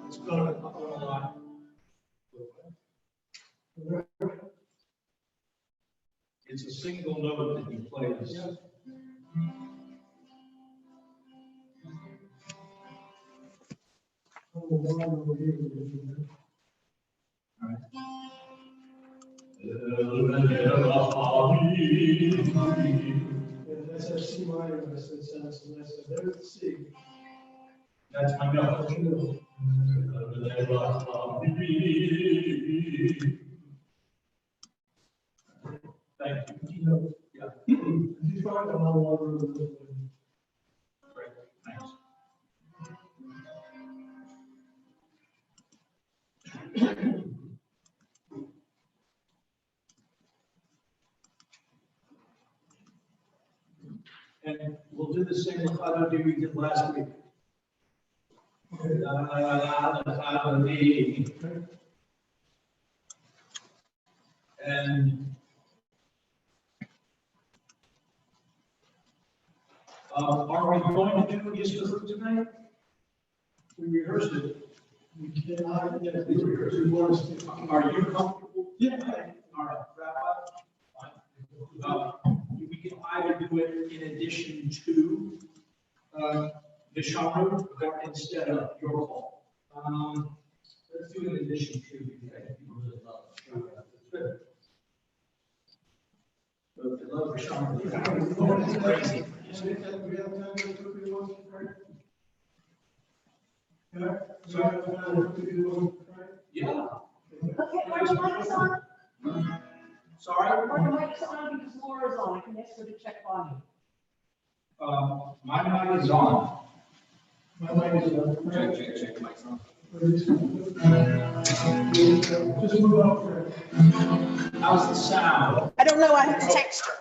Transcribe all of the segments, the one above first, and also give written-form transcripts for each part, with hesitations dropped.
Let's go to a couple of lines. It's a single note that he plays. That's a C minor, that's the sense, and that's there's the C. That's my note. Thank you. Yeah. He's trying to hold on to the. Great. Thanks. And we'll do the same melody we did last week. And are we going to do Yisrael tonight? We rehearsed it. We cannot get it, we rehearsed it once. Are you comfortable? Yeah. All right, Rabbi. We can either do it in addition to the Shabbat or instead of your call. Let's do it in addition to. But the love for Shabbat is crazy. Yeah. Okay, are the mics on? Sorry? Are the mics on because Laura's on? I can ask her to check volume. My mic is on. My mic is on. Check the mic's on. Just move up for it. How's the sound? I don't know, I have to text her.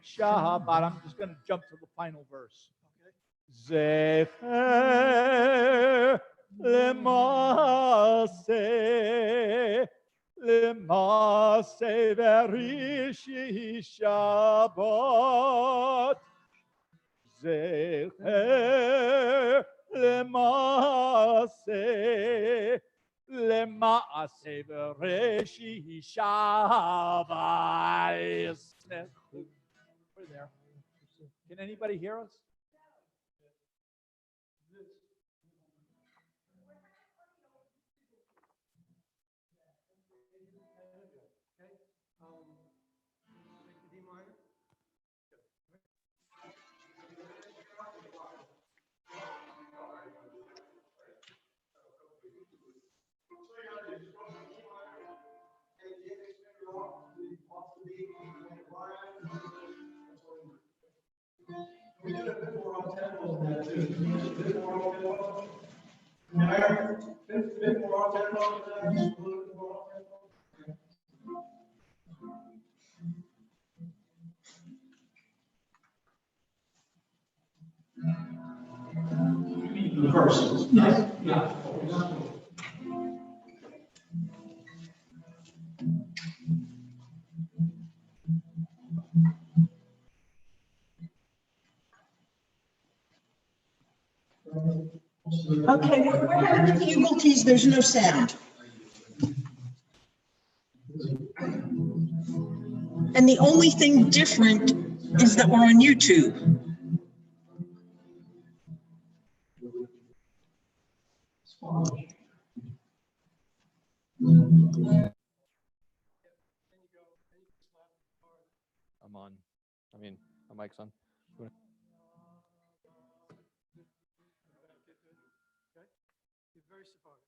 Shabbat. I'm just going to jump to the final verse. Zecher lemase verishi Shabbat. Zecher lemase verishi Shabbat. We're there. Can anybody hear us? We did a bit more on tempo than that too. A bit more on tempo. A bit more on tempo than that. Just a little bit more on tempo. The verses. Yes. Yeah. Okay, we're having difficulties, there's no sound. And the only thing different is that we're on YouTube. I'm on. I mean, my mic's on. Very supportive.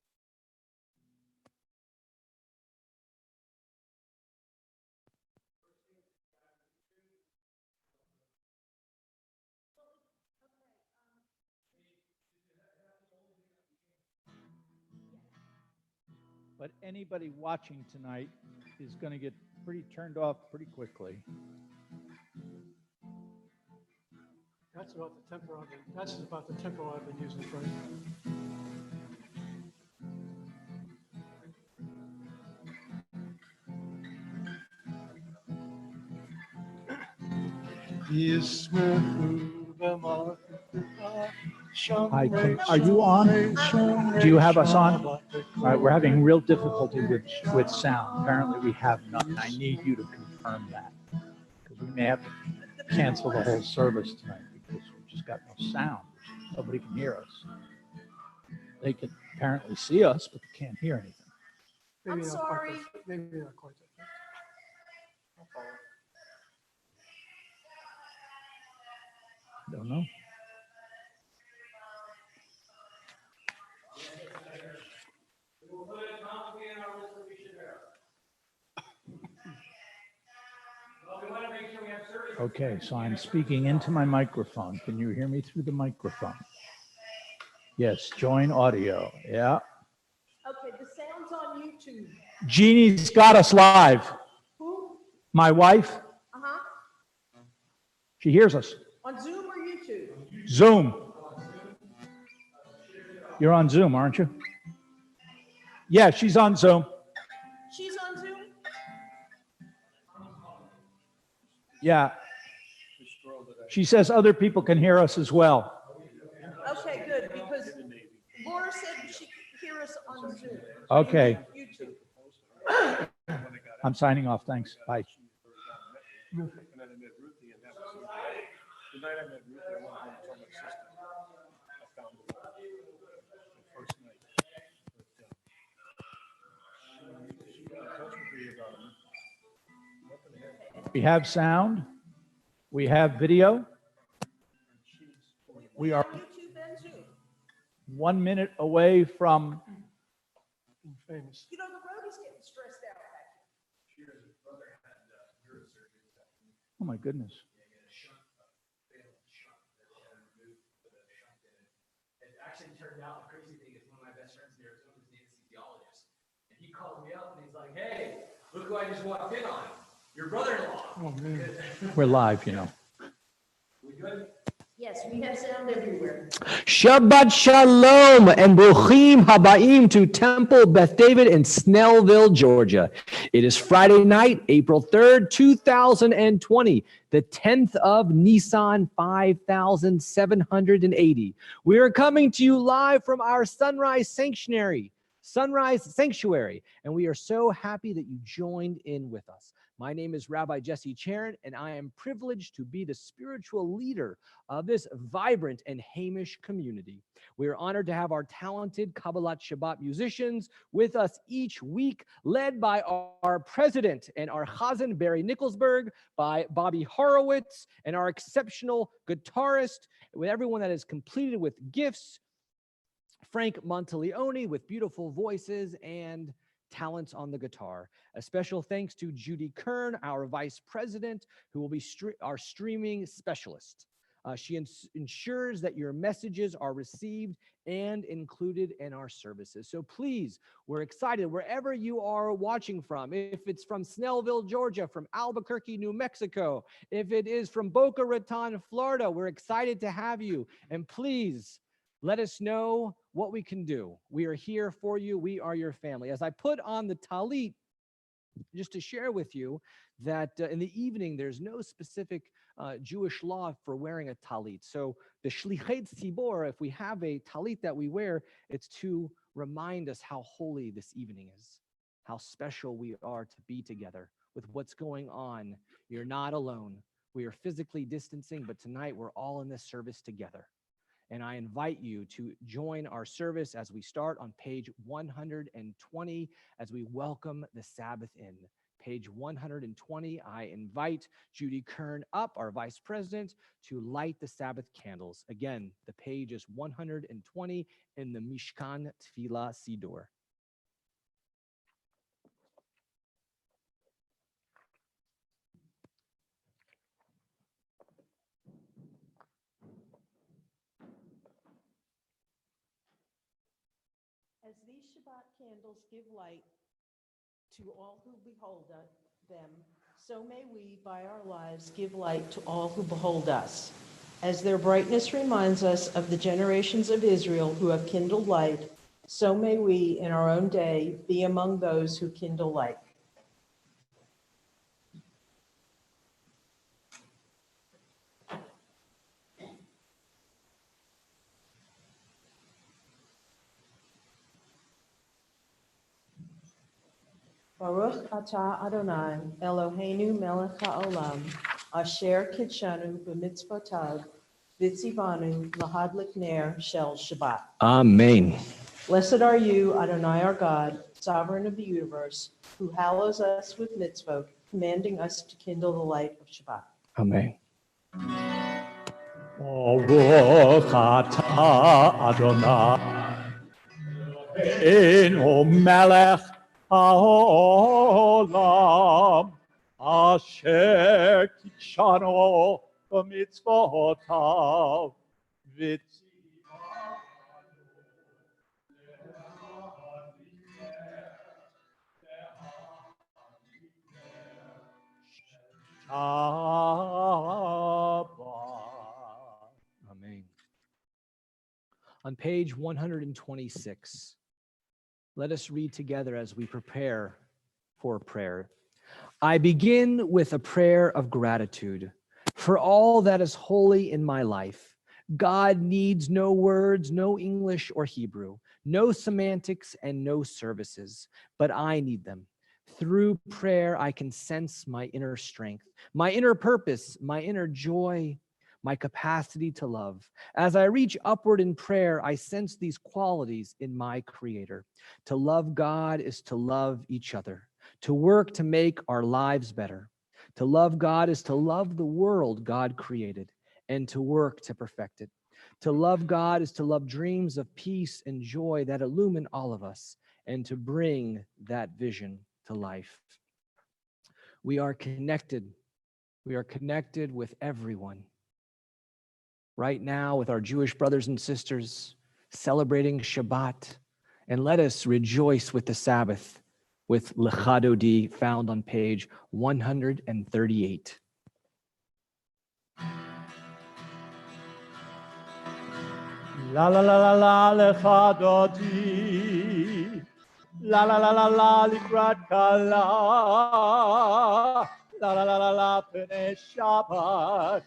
But anybody watching tonight is going to get pretty turned off pretty quickly. That's about the tempo I've been using for you. Hi, are you on? Do you have us on? All right, we're having real difficulty with sound. Apparently we have none. I need you to confirm that because we may have to cancel the whole service tonight because we just got no sound. Nobody can hear us. They can apparently see us, but they can't hear anything. Maybe I'm not quite sorry. that- Maybe not quite that. Don't know. Okay, so I'm speaking into my microphone. Can you hear me through the microphone? Yes, join audio. Yeah. Okay, the sound's on YouTube. Jeannie's got us live. Who? My wife, Uh-huh. she hears us. On Zoom or YouTube? Zoom. You're on Zoom, aren't you? Yeah, she's on Zoom. She's on Zoom? Yeah. She says other people can hear us as well. Okay, good, because Laura said she could hear us on Zoom. Okay. YouTube. I'm signing off. Thanks. Bye. We have sound. We have video. We are YouTube and Zoom. 1 minute away from. Famous. You know, the road is getting stressed out back here. Oh my goodness. It actually turned out, the crazy thing is one of my best friends in Arizona is an anesthesiologist. And he called me up and he's like, hey, look who I just walked in on. Your brother-in-law. Oh, man. We're live, you know. We good? Yes, we have sound everywhere. Shabbat Shalom and Bruchim Habaim to Temple Beth David in Snellville, Georgia. It is Friday night, April 3rd, 2020, the 10th of Nisan 5780. We are coming to you live from our Sunrise Sanctuary, and we are so happy that you joined in with us. My name is Rabbi Jesse Charon, and I am privileged to be the spiritual leader of this vibrant and Hamish community. We are honored to have our talented Kabbalat Shabbat musicians with us each week, led by our president and our Chazan Barry Nicholsberg, by Bobby Horowitz, and our exceptional guitarist, with everyone that is completed with gifts, Frank Monteleone with beautiful voices and talents on the guitar. A special thanks to Judy Kern, our vice president, who will be our streaming specialist. She ensures that your messages are received and included in our services. So please, we're excited wherever you are watching from. If it's from Snellville, Georgia, from Albuquerque, New Mexico, if it is from Boca Raton, Florida, we're excited to have you. And please, let us know what we can do. We are here for you. We are your family. As I put on the talit, just to share with you that in the evening, there's no specific Jewish law for wearing a talit. So the shlichet tzibor, if we have a talit that we wear, it's to remind us how holy this evening is, how special we are to be together with what's going on. You're not alone. We are physically distancing, but tonight we're all in this service together. And I invite you to join our service as we start on page 120 as we welcome the Sabbath in. Page 120, I invite Judy Kern up, our vice president, to light the Sabbath candles. Again, the page is 120 in the Mishkan Tefillah Siddur. As these Shabbat candles give light to all who behold them, so may we, by our lives, give light to all who behold us. As their brightness reminds us of the generations of Israel who have kindled light, so may we, in our own day, be among those who kindle light. Baruch atah Adonai, Eloheinu melech haolam, asher kidshanu b'mitzvotav, v'tzivanu lahadlik ner shel Shabbat. Amen. Blessed are you, Adonai our God, sovereign of the universe, who hallows us with mitzvot, commanding us to kindle the light of Shabbat. Amen. Baruch atah Adonai Eloheinu melech haolam asher kidshanu b'mitzvotav Amen. On page 126, let us read together as we prepare for prayer. I begin with a prayer of gratitude for all that is holy in my life. God needs no words, no English or Hebrew, no semantics and no services, but I need them. Through prayer, I can sense my inner strength, my inner purpose, my inner joy, my capacity to love. As I reach upward in prayer, I sense these qualities in my Creator. To love God is to love each other, to work to make our lives better. To love God is to love the world God created and to work to perfect it. To love God is to love dreams of peace and joy that illumine all of us and to bring that vision to life. We are connected. We are connected with everyone. Right now, with our Jewish brothers and sisters celebrating Shabbat, and let us rejoice with the Sabbath with Lecha Dodi, found on page 138. La la la la la lecha dodi, la la la la la likrat kala, la la la la la pnei Shabbat,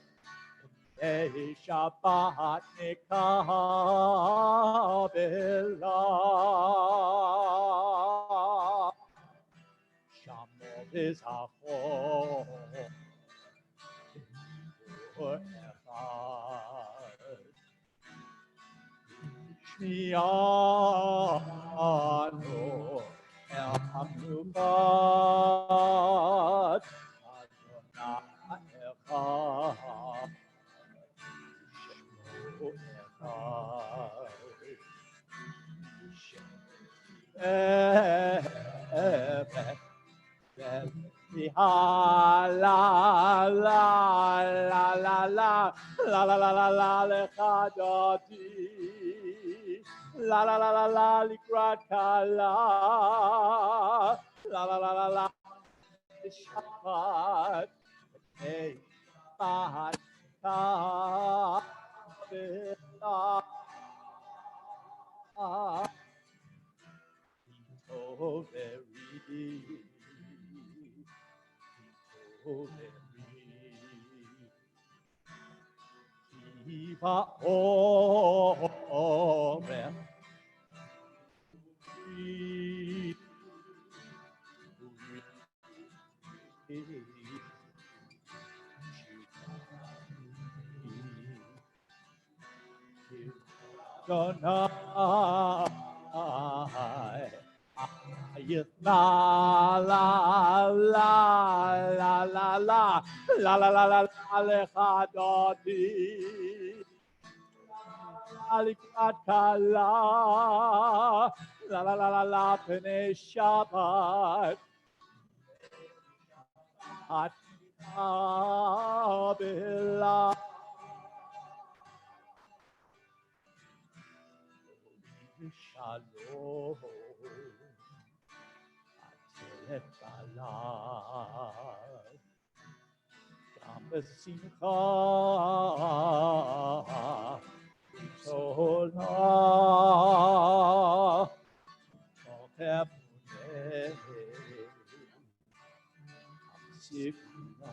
pnei Shabbat nekabela. Shamor v'zachor echad. Shmianu el hamnukat Adonai echad Shemu echad La la la la la la la la la la la lecha dodi la la la la la likrat kala la la la la la Shabbat hey Shabbat kabela Toveri La la la la la la la la la la lecha dodi alikat kala la la la la la pnei Shabbat at abila shalom Atelet Gam besimcha Tola Tochemuneh Amsikuna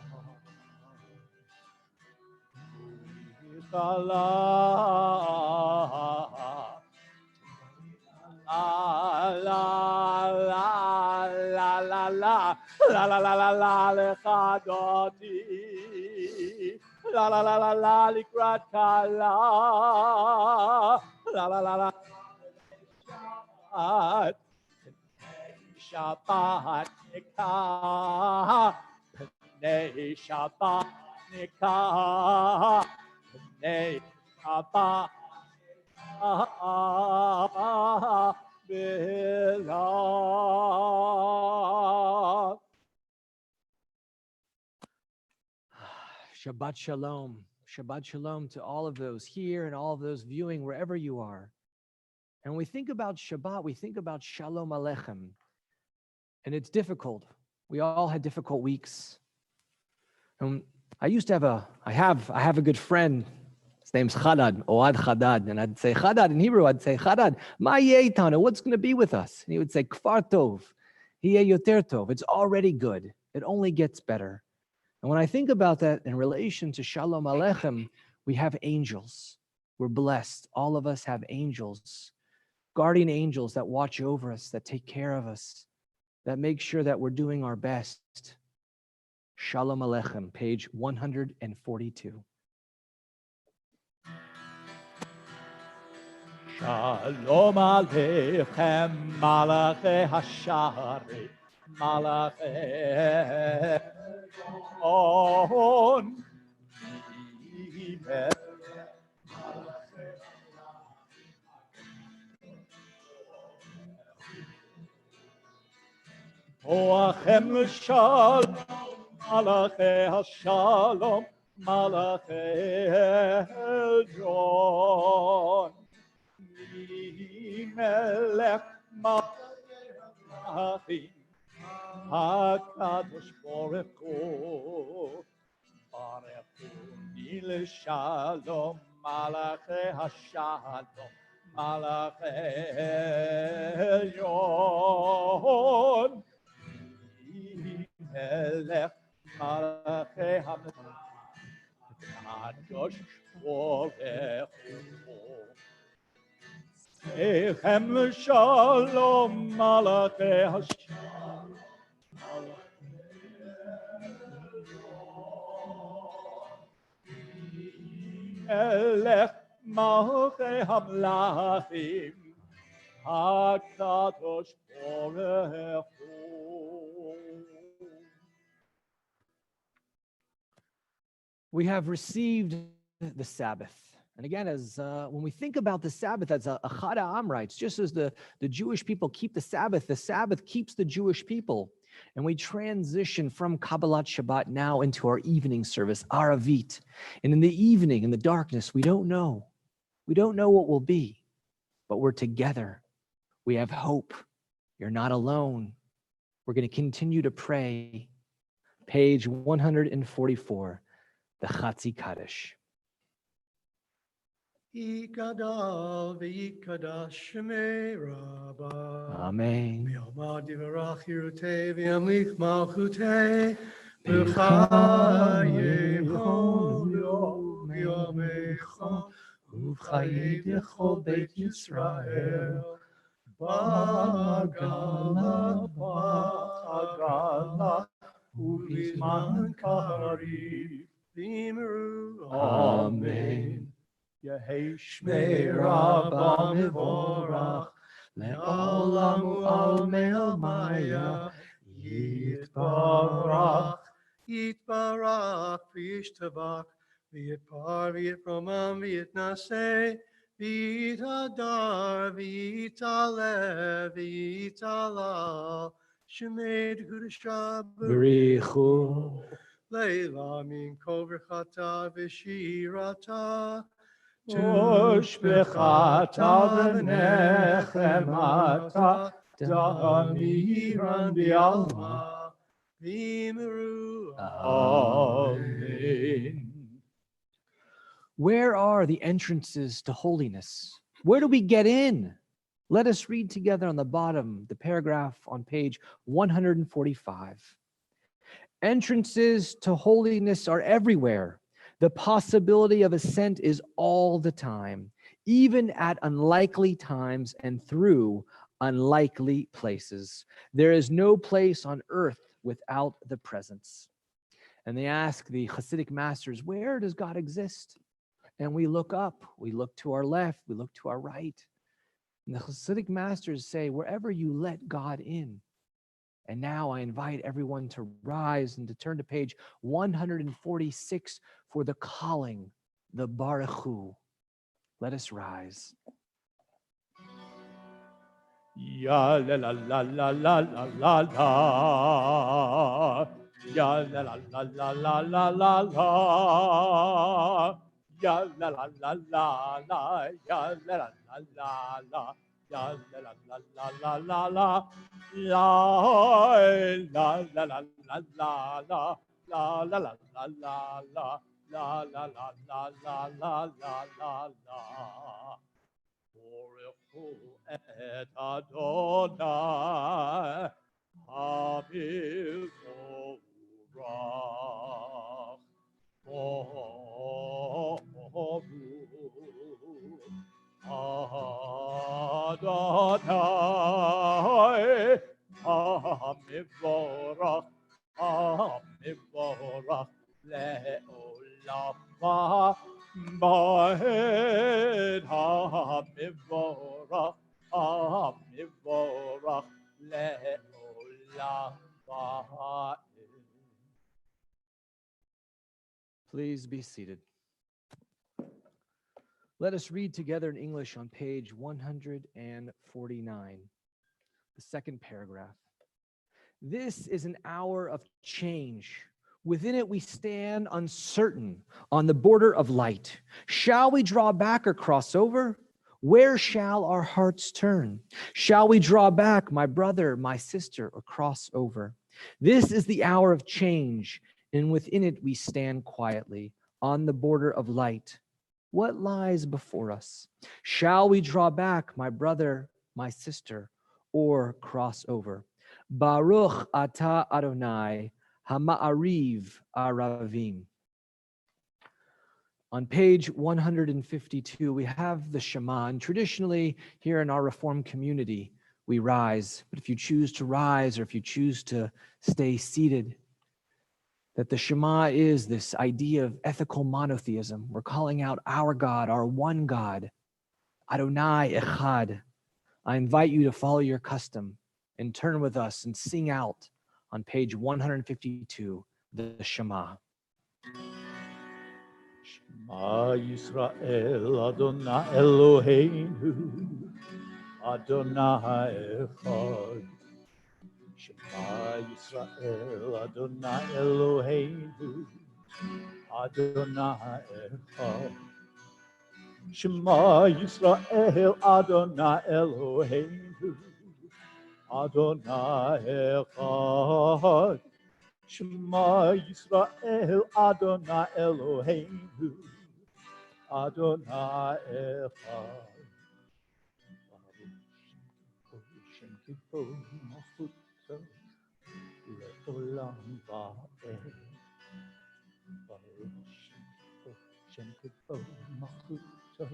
Uikala la la la la la la la la la la la lecha dodi la la la la la likrat kala la la la la Shabbat nikah Pnei Shabbat nikah Pnei Shabbat Bila. Shabbat Shalom. Shabbat Shalom to all of those here and all of those viewing wherever you are. And when we think about Shabbat, we think about Shalom Aleichem. And it's difficult. We all had difficult weeks. And I used to have I have a good friend. His name's Chadad, Oad Chadad. And I'd say, Chadad, in Hebrew, I'd say, Chadad, ma yeh itanu, what's going to be with us? And he would say, Kfar tov, hiye yoter tov. It's already good. It only gets better. And when I think about that in relation to Shalom Aleichem, we have angels. We're blessed. All of us have angels, guardian angels that watch over us, that take care of us, that make sure that we're doing our best. Shalom Aleichem, page 142. Shalom Aleichem, Malachei Hashari, Malachei On. Oachem l'shalom, Malachei Hashalom, Malachei Elyon. Melech Malachim, HaKadosh Baruch Hu, Baruch Hu l'shalom, Malachei Hashalom, Malachei Elyon. Melech Malachei HaKadosh Baruch Hu. Echem shalom malachei Hashem. Melech malachei hamlachim, HaKadosh Baruch Hu. We have received the Sabbath. And again, as when we think about the Sabbath as a Chad Ha'am rights, just as the Jewish people keep the Sabbath keeps the Jewish people. And we transition from Kabbalat Shabbat now into our evening service, Aravit. And in the evening, in the darkness, we don't know. We don't know what will be, but we're together. We have hope. You're not alone. We're going to continue to pray. Page 144, the Chatzi Kaddish. Yikadal v'yikadash shemei Rabbah. Amen. V'yomad yivarach yirutei v'yamlich malchutei v'chayim honu v'yomei חיי דכל בית ישראל, בגלה בגלה ובזמן קריב, V'imru אמן. יהי שמרה במבורך, לעולם ולעלמי עלמיה, יתברך. Yitbarach, v'yishtabach, v'yitpar, v'yitromam, v'yitnaseh, v'yitadar, v'yitale, v'yitalal, shemed kudashah, בריחו. leila min kol v'chata v'shirata, ושפחתה ונחמתה, דמירן בעלמא. V'imru Amen. Where are the entrances to holiness? Where do we get in? Let us read together on the bottom, the paragraph on page 145. Entrances to holiness are everywhere. The possibility of ascent is all the time, even at unlikely times and through unlikely places. There is no place on earth without the presence. And they ask the Hasidic masters, where does God exist? And we look up, we look to our left, we look to our right. And the Hasidic masters say, wherever you let God in. And now I invite everyone to rise and to turn to page 146 for the calling, the Baruch Hu. Let us rise. Ya la la la la la la la la. Ya la la la la la la la la. Ya la la la la la. Ya la la la la la. Ya la la la la la la la. La la la la la la la. La la la la la la. La la la la la la la la. Baruchu et Adonai HaMivorach Adonai HaMivorach HaMivorach Le'olam Ba'ed HaMivorach HaMivorach Le'olam Ba'ed. Please be seated. Let us read together in English on page 149, the second paragraph. This is an hour of change. Within it, we stand uncertain on the border of light. Shall we draw back or cross over? Where shall our hearts turn? Shall we draw back, my brother, my sister, or cross over? This is the hour of change, and within it we stand quietly on the border of light. What lies before us? Shall we draw back, my brother, my sister, or cross over? Baruch atah Adonai, Hama'ariv Aravim. On page 152, we have the Shema, and traditionally here in our Reformed community, we rise. But if you choose to rise or if you choose to stay seated, that the Shema is this idea of ethical monotheism. We're calling out our God, our one God, Adonai Echad. I invite you to follow your custom and turn with us and sing out on page 152, the Shema. Shema Yisrael Adonai Eloheinu Adonai Echad. Shema Yisrael Adonai Eloheinu Adonai Echad. Shema Yisrael Adonai Eloheinu Adonai Echad. Shema Yisrael Adonai Eloheinu Adonai Echad. Baruch Shem Kivod Malchuto Le'olam Va'ed. Baruch Shem Kivod Malchuto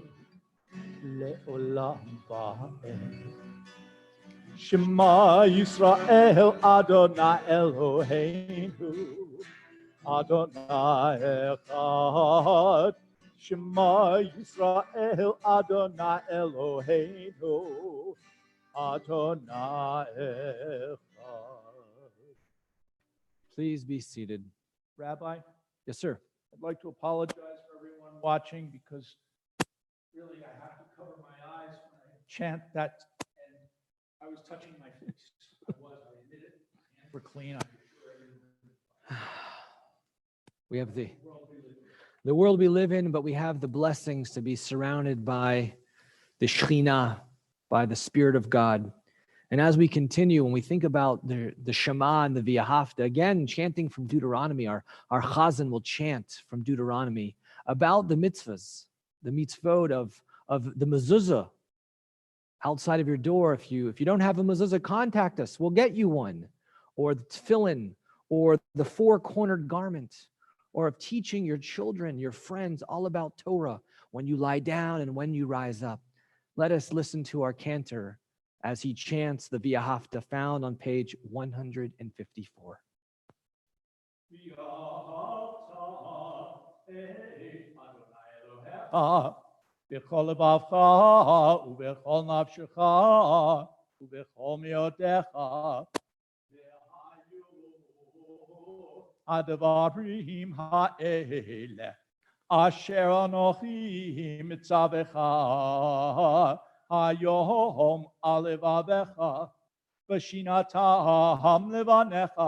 לעולם ועד. Shema Yisrael Adonai Eloheinu Adonai Echad. Shema Yisrael Adonai Eloheinu Adonai Echad. Please be seated. Rabbi, Yes, sir. I'd like to apologize for everyone watching because really I have to cover my eyes when I chant that, and I was touching my face. I admit it. My hands were clean. We have the world we live in, but we have the blessings to be surrounded by the Shekhinah, by the Spirit of God. And as we continue, when we think about the Shema and the V'ahavta, again, chanting from Deuteronomy, our Chazan will chant from Deuteronomy about the mitzvahs, the mitzvot of the mezuzah outside of your door. If you don't have a mezuzah, contact us. We'll get you one. Or the tefillin, or the four-cornered garment, or of teaching your children, your friends, all about Torah when you lie down and when you rise up. Let us listen to our cantor as he chants the V'ahavta found on page 154. בכל לבבך ובכל נפשך ובכל מאודך הדברים האלה אשר אנוכי מצווך היום על לבבך ושינתם לבניך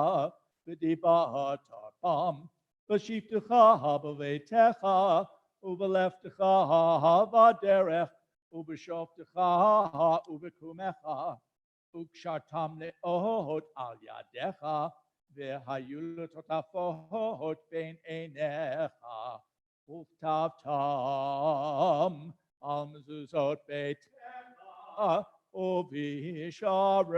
ודיברתם בשבתך בביתך ובלכתך בדרך ובשופטך ובקומך וקשרתם מאוד על ידיך והיו לטוטפות בין עיניך וכתבתם על מזוזות ביתך ובשעריך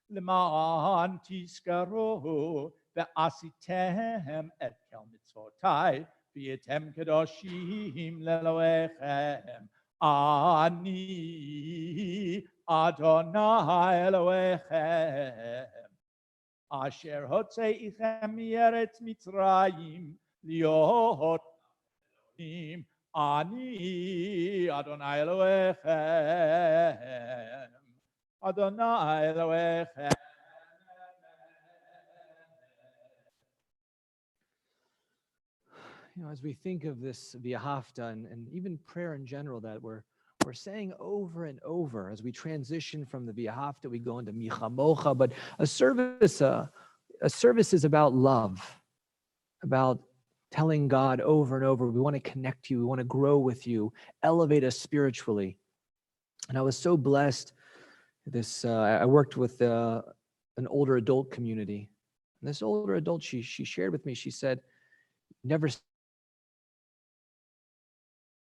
למען תזכרו ועשיתם את כל מצוותיי והייתם קדושים לאלוהיכם. אני אדוני אלוהיכם אשר הוצאתיכם מארץ מצרים להיות אלוהים. אני אדוני אלוהיכם. אדוני אלוהיכם. As we think of this V'ahavta and even prayer in general that we're saying over and over as we transition from the V'ahavta, we go into Michamocha, but a service is about love, about telling God over and over, we want to connect you, we want to grow with you, elevate us spiritually. And I was so blessed. I worked with an older adult community. And this older adult, she shared with me, she said, never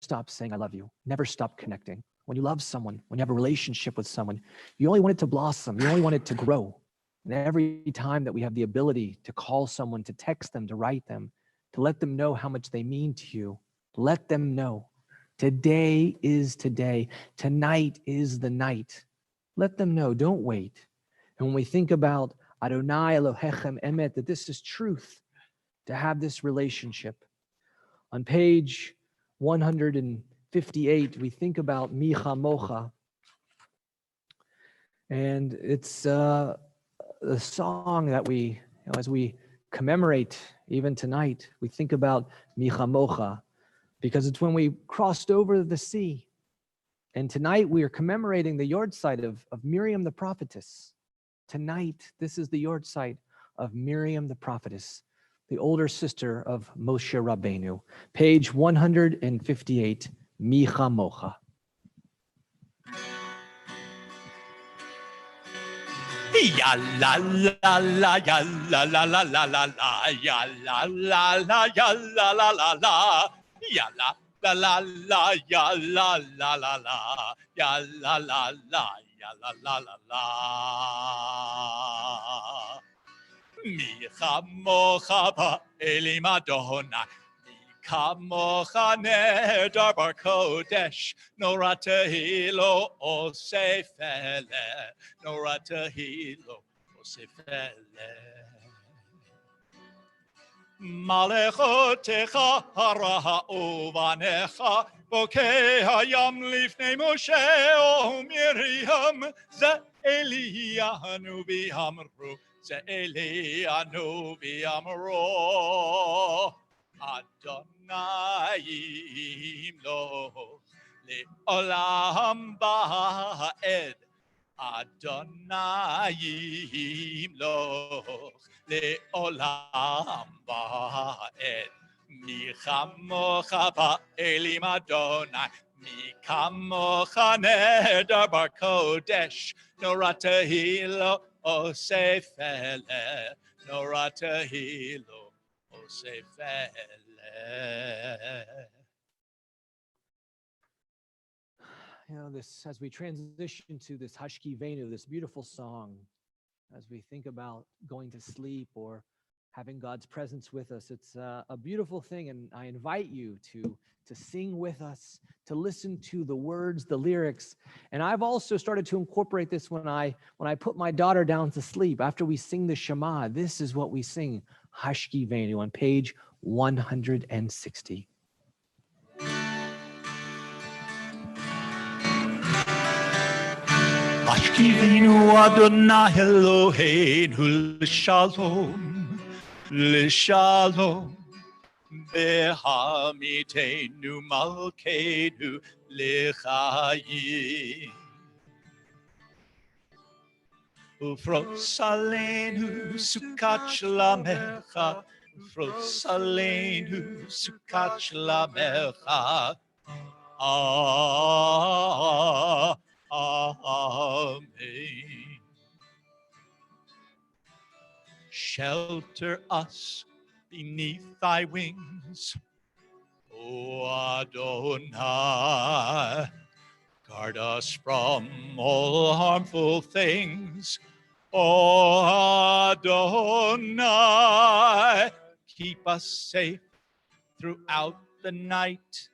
stop saying I love you. Never stop connecting. When you love someone, when you have a relationship with someone, you only want it to blossom. You only want it to grow. And every time that we have the ability to call someone, to text them, to write them, to let them know how much they mean to you, let them know. Today is today. Tonight is the night. Let them know. Don't wait. And when we think about Adonai Elohechem Emet, that this is truth, to have this relationship. On page 158, we think about Micha Mocha. And it's a song that we, as we commemorate even tonight, we think about Micha Mocha, because it's when we crossed over the sea. And tonight we are commemorating the yahrzeit of Miriam the prophetess. Tonight, this is the yahrzeit of Miriam the prophetess, the older sister of Moshe Rabbeinu. Page 158, Micha Mocha. Ya la la la ya la la la la la la ya la la la ya la la la la ya la la la la ya la la la la ya la la la ya la la la la. Micha Mocha ba'elim Adonai kamocha neder bar kodesh, nora tehilo osefele, nora tehilo osefele. Malechotecha hara uvanecha, bokeh hayam lifnei Moshe o Miriam, ze Elianu v'amru, ze Elianu v'amru. Adonai imloch le'olam ba'ed. Adonai imloch le'olam ba'ed. Mi chamocha ba'elim Adonai, mi kamocha neder bar kodesh, nora tehilo osefele, nora tehilo osefele. You know, this as we transition to this Hashki Venu, this beautiful song, as we think about going to sleep or having God's presence with us, it's a beautiful thing, and I invite you to sing with us, to listen to the words, the lyrics. And I've also started to incorporate this when I put my daughter down to sleep. After we sing the Shema, this is what we sing, Hashki Venu, on page 160. Ashkivenu Adonai Eloheinu l'shalom, l'shalom. Behamitenu malkeinu l'chayim. Ufros aleinu sukat shelamecha, ufros aleinu sukat shelamecha. Amen. Shelter us beneath thy wings, O Adonai. Guard us from all harmful things, O Adonai. Keep us safe throughout the night,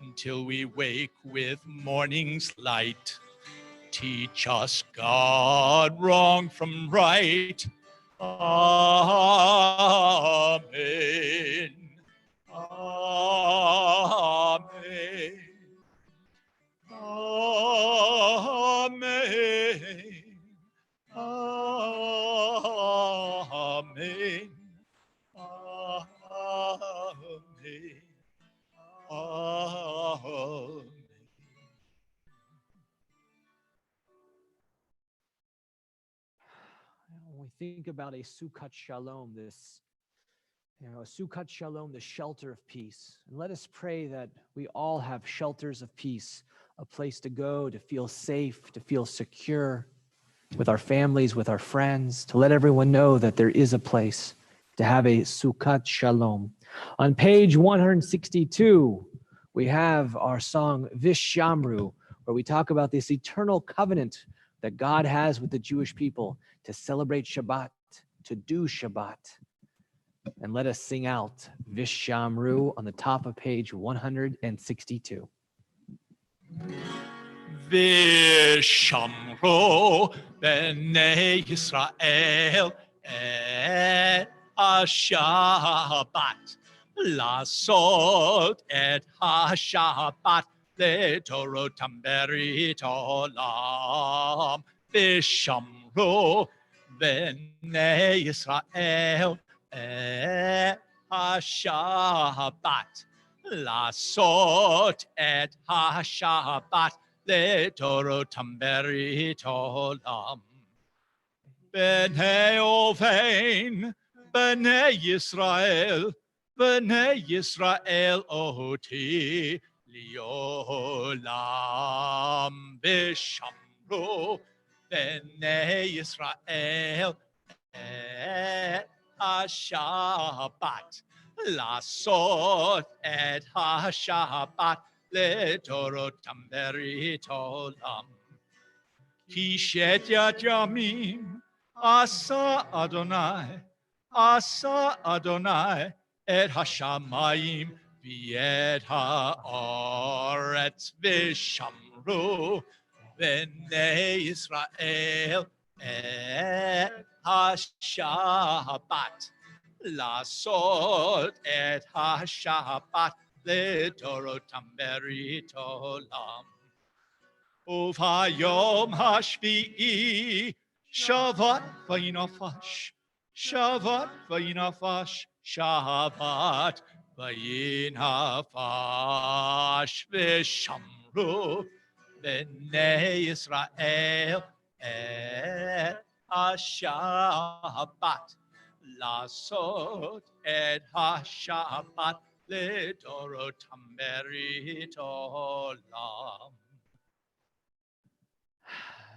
until we wake with morning's light. Teach us, God, wrong from right. Amen. Amen. Amen. Amen. Amen. Amen. When we think about a Sukkot Shalom, a Sukkot Shalom, the shelter of peace. And let us pray that we all have shelters of peace, a place to go, to feel safe, to feel secure with our families, with our friends, to let everyone know that there is a place to have a Sukkot Shalom. On page 162, we have our song Vishamru, where we talk about this eternal covenant that God has with the Jewish people to celebrate Shabbat, to do Shabbat. And let us sing out Vishamru on the top of page 162. Vishamro b'nei Yisrael et ha-Shabbat, lasot et ha-Shabbat le'torotam berit olam. Vishamro b'nei Yisrael et ha-Shabbat, lasot et ha-Shabbat le'torotam berit olam. B'nei Ovein, b'nei Yisrael oti liolam. B'shamru b'nei Yisrael et ha-Shabbat, lasot et ha-Shabbat le'torotam berit olam. Ki shet yamim asa Adonai et hashamayim v'et ha'aretz v'shamru b'nei Yisrael et hashabat lasot et hashabat לדורותם ברית עולם. ובהיום השביעי שבת וינפש, שבת וינפש, שבת וינפש, ושמרו בני ישראל את השבת, לעשות את השבת לדורותם ברית עולם.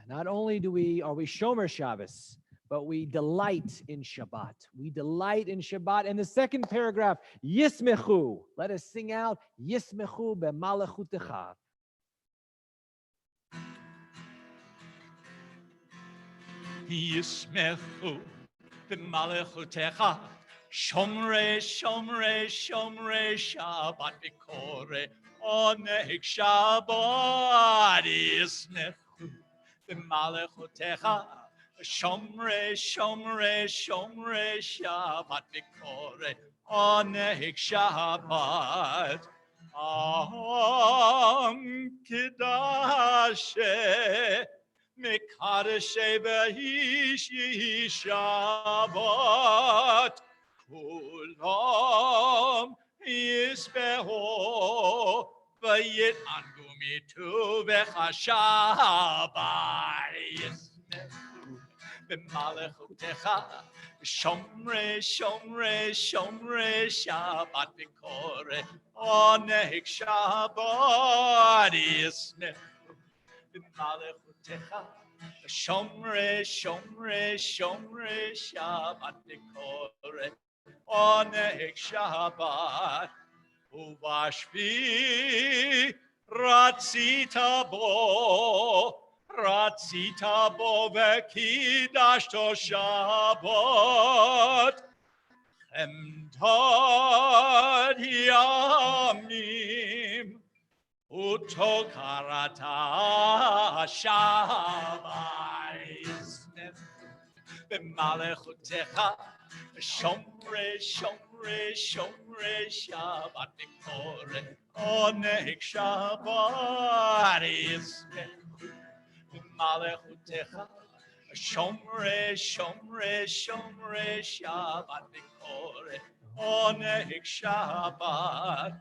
Not only are we Shomer Shabbos, but we delight in Shabbat. We delight in Shabbat. And the second paragraph, Yismechu. Let us sing out, Yismechu b'malachutecha. Yismechu b'malachutecha, Shomre, Shomre, Shomre, Shabbat B'kore, Oneg Shabbat, Yismechu b'malachutecha, Shomre, Shomre, Shomre, Shabbat B'kore, Oneg Shabbat, Am Kedashe, Mekadeshe V'Hishi Shabbat, Kulam Yisbeho V'Yit'angu Mituvecha Shabbat, Yismechu B'malachutecha, Shomre, Shomre, Shomre, Shabbat B'kore, Oneg Shabbat, Yismechu b'malachutecha, Shomre, Shomre, Shomre, Shabbat B'kore, Oneg Shabbat, Uvashvi Ratzita bo v'kidashto Shabbat, Emdad Yamim, Uto karata Shabbat, b'malachutecha, Shomre, Shomre, Shomre, Shabbat B'kore, Oneg Shabbat, b'malachutecha, Shomre, Shomre, Shomre, Shabbat B'kore, Oneg Shabbat.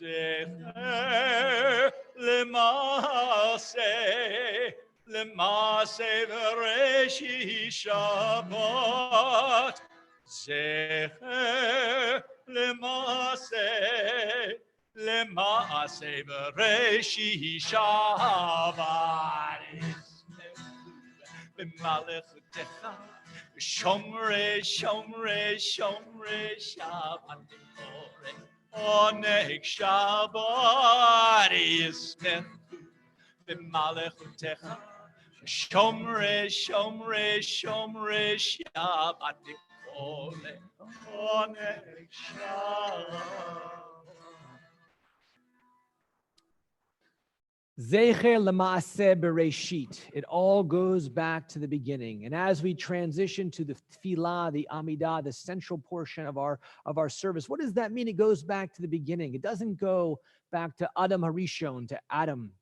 Zecher lemase v'reshi Shabbat, Zecher lemase v'reshi Shabbat, b'malachutecha, Shomre, Shomre, Shomre, Shabbat B'kore, Oneg Shabbat, Yismechu b'malachutecha, Shomre, Shomre, Shomre, Shabbat B'kore, Oneg Shabbat. Zecher L'Maaseh Bereshit. It all goes back to the beginning. And as we transition to the Tefillah, the Amidah, the central portion of our service, what does that mean? It goes back to the beginning. It doesn't go back to Adam Harishon, to Adam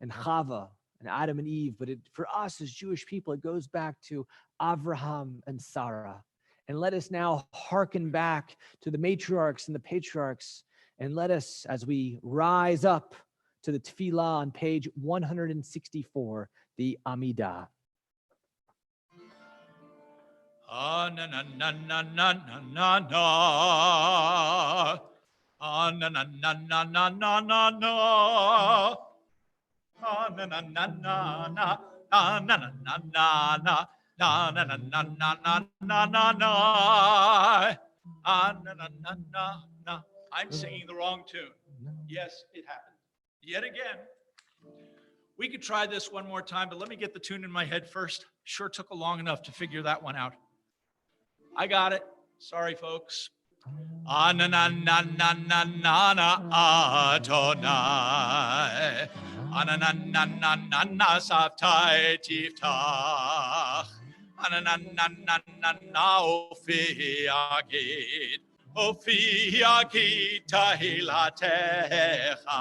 and Chava and Adam and Eve, but for us as Jewish people, it goes back to Avraham and Sarah. And let us now hearken back to the matriarchs and the patriarchs, and let us, as we rise up to the Tefillah on page 164, the Amidah. Na na na na na na na na. Na na na na na na na na. Na na na na na na. Na na na na na na. Na na na na na na na na na. Na na na na na. I'm singing the wrong tune. Yes, it happened. Yet again. We could try this one more time, but let me get the tune in my head first. Sure took a long enough to figure that one out. I got it. Sorry, folks. Anananananana Adonai. Ananananana Savtai Tiftach. Ananananana Ophiagid. Ophiagid Tahilatecha.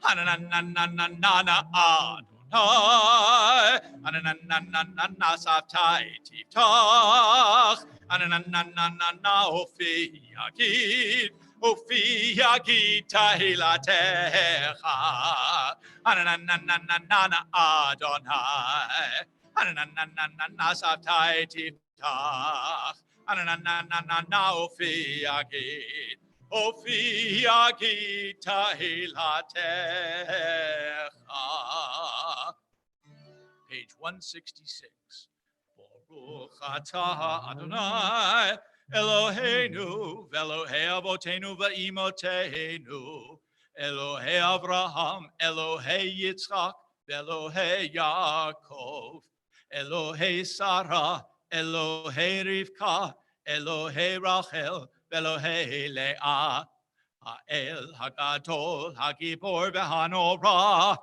Ananananana Adonai. Ananananana Savtai Tiftach. Ananananana Ophiagid. Ophiagid Tahilatecha. Ananananana Adonai. Ananananana Savtai Tiftach. Ananananana Ophiagid. Ophiagid Tahilatecha. Page 166. Baruch atah Adonai Eloheinu v'Elohei Avotenu v'Imotenu Elohei Avraham Elohei Yitzchak v'Elohei Yaakov Elohei Sarah Elohei Rivka Elohei Rachel v'Elohei Leah Ha'el Hagadol Hagibor v'Hanora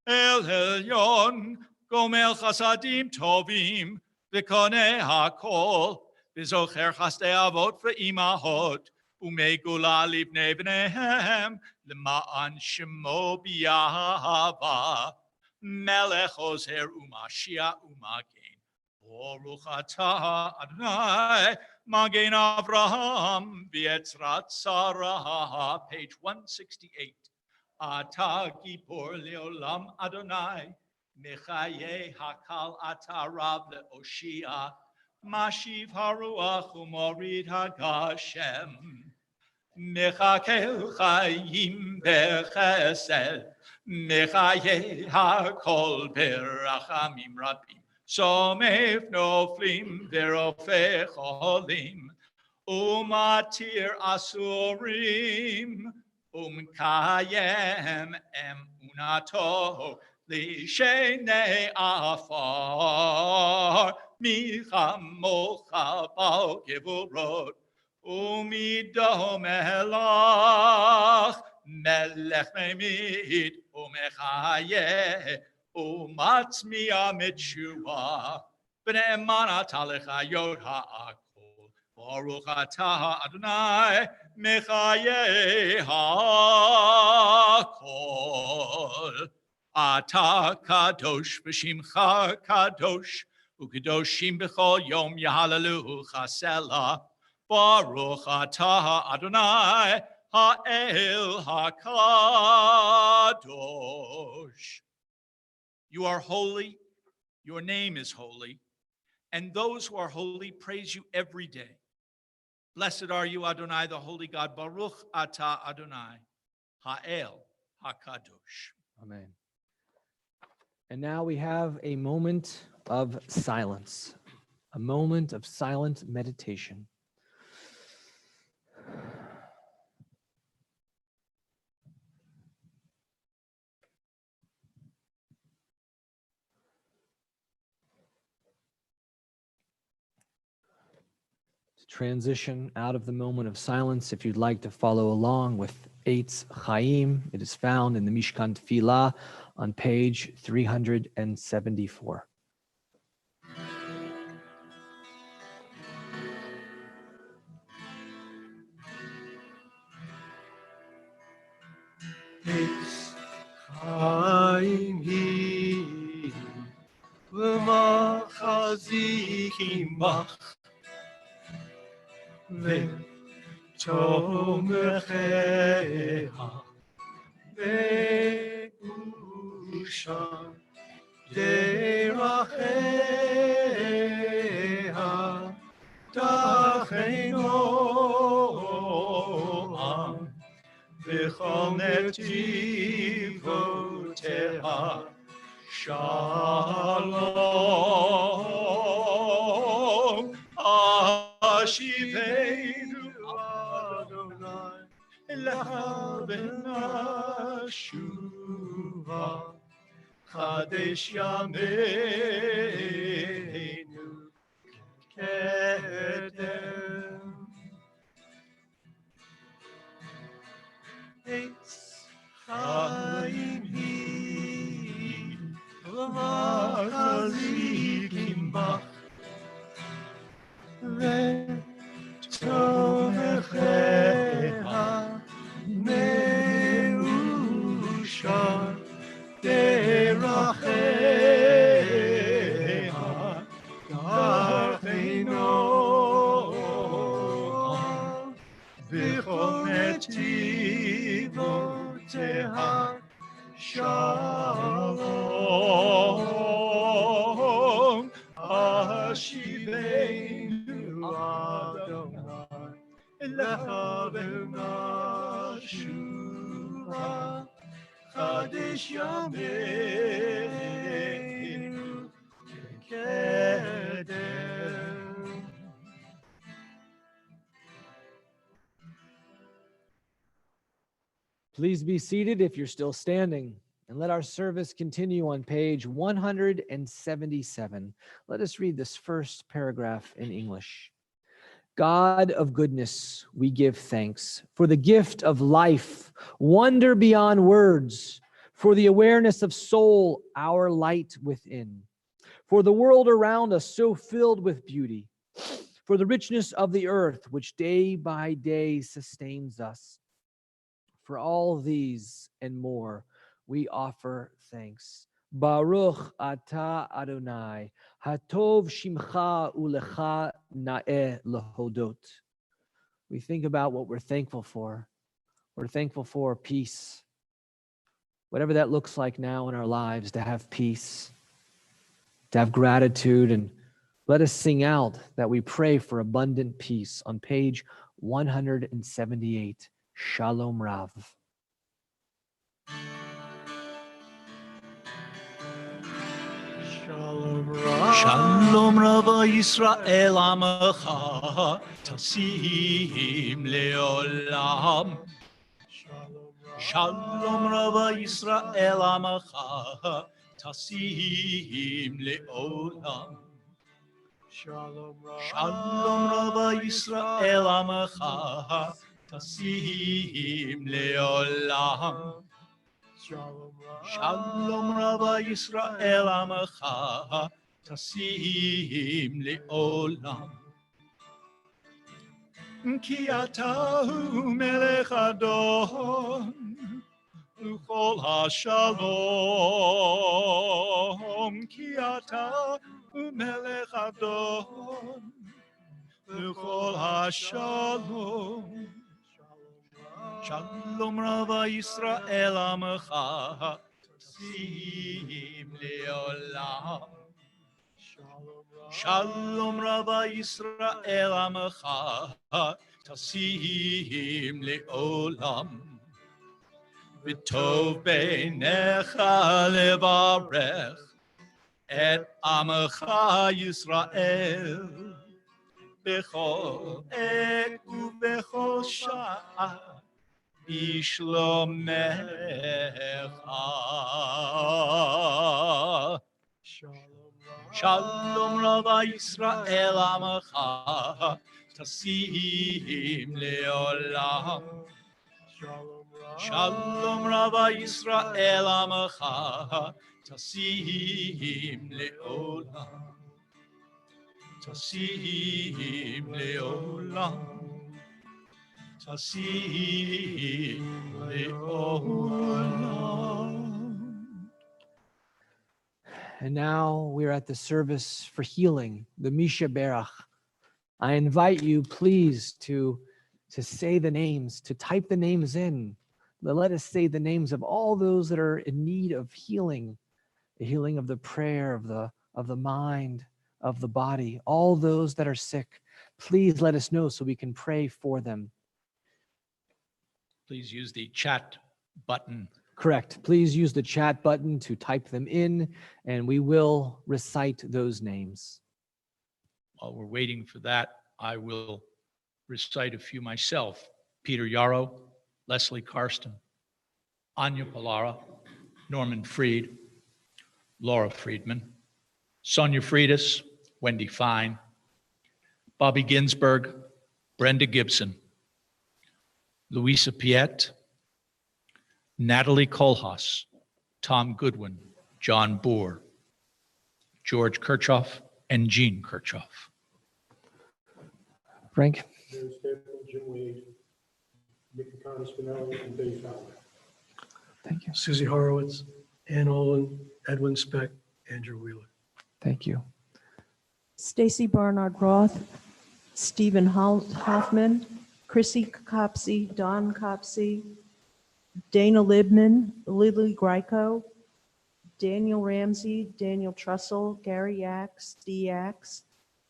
El Elyon Gomel Chasadim Tovim V'konei hakol, v'zocher chastei avot v'imahot, u'megula livnei bneihem, l'ma'an shemo b'yahava, melech ozer u'mashiach u'magen. Baruch atah Adonai, magen Avraham, v'etzrat Sarah, page 168. Atah gibor leolam Adonai, Mechaye hakal atarav leoshia, mashiv haruach umorid hagashem. Mechakel chayim bechesed, mechaye hakol berachamim rabim. Somev noflim verofech olim, umatir asurim, umkayem emunato. Lishenei afar, michamocha bal gevurot, umido melach, melech memid, umechaye, umatzmiya mitshua, b'nei manat alecha yod ha'akol, baruch atah Adonai, mechaye ha'akol. Ata kadosh v'shimcha kadosh u'kadoshim b'chol yom yahalalu chasela baruch atah Adonai ha'el hakadosh. You are holy, your name is holy, and those who are holy praise you every day. Blessed are you, Adonai, the holy God. Baruch atah Adonai ha'el hakadosh. Amen. And now we have a moment of silence, a moment of silent meditation. To transition out of the moment of silence, if you'd like to follow along with Eitz Chaim, it is found in the Mishkan Tefillah on page 374. Eitz Chaim hi, v'machazik imach, v'tomecheha, v'ushan deracheha, tacheno am, v'chol netivoteha, shalom, ashivenu Adonai, elecha v'nashuva, chadesh yameinu kedem. Eitz Chaim hi, v'chazikim bach, v'tovecheha me'ushar deracheha darcheino v'chol netivoteha shalom Hashiveinu Adonai Elecha v'nashuva Chadesh yameinu kedem. Please be seated if you're still standing, and let our service continue on page 177. Let us read this first paragraph in English. God of goodness, we give thanks for the gift of life, wonder beyond words, for the awareness of soul, our light within, for the world around us so filled with beauty, for the richness of the earth, which day by day sustains us. For all these and more, we offer thanks. Baruch atah Adonai, hatov shimcha ulecha na'eh lehodot. We think about what we're thankful for. We're thankful for peace. Whatever that looks like now in our lives, to have peace, to have gratitude, and let us sing out that we pray for abundant peace on page 178. Shalom Rav. Shalom Rava Yisrael Amacha Tasim Leolam. Shalom Rava Yisrael Amacha Tasim Leolam. Shalom Rava Yisrael Amacha Tasim Leolam. Shalom Rava Yisrael Amacha Tasim Leolam. Ki atahu melech adon Uchol hashalom. Ki atahu melech adon Uchol hashalom. Shalom Rava Yisrael Amacha Tasim Leolam. Shalom Rava Yisrael Amacha Tasim Leolam. V'tov beinecha levarech et Amacha Yisrael bechol et ubechol sha'ah Bishlomecha. Shalom Rava Yisrael Amacha Tasim Leolam. Shalom Rava Yisrael Amacha Tasim Leolam. Tasim Leolam. Tasim Leolam. And now we're at the service for healing, the Misha Berach. I invite you, please, to say the names, to type the names in. Let us say the names of all those that are in need of healing, the healing of the prayer, of the mind, of the body, all those that are sick. Please let us know so we can pray for them. Please use the chat button. Correct. Please use the chat button to type them in, and we will recite those names. While we're waiting for that, I will recite a few myself. Peter Yarrow, Leslie Karsten, Anya Palara, Norman Freed, Laura Friedman, Sonia Freitas, Wendy Fine, Bobby Ginsberg, Brenda Gibson, Louisa Piet, Natalie Kohlhaas, Tom Goodwin, John Boer, George Kirchhoff, and Jean Kirchhoff. Frank? Mary Staple, Jim Wade, Mickey Conner Spinelli, and Dave Fowler. Thank you. Susie Horowitz, Ann Olin, Edwin Speck, Andrew Wheeler. Thank you. Stacy Barnard Roth, Stephen Hoffman, Chrissy Copsey, Don Copsey, Dana Libman, Lily Greco, Daniel Ramsey, Daniel Trussell, Gary Yax, D. Yax,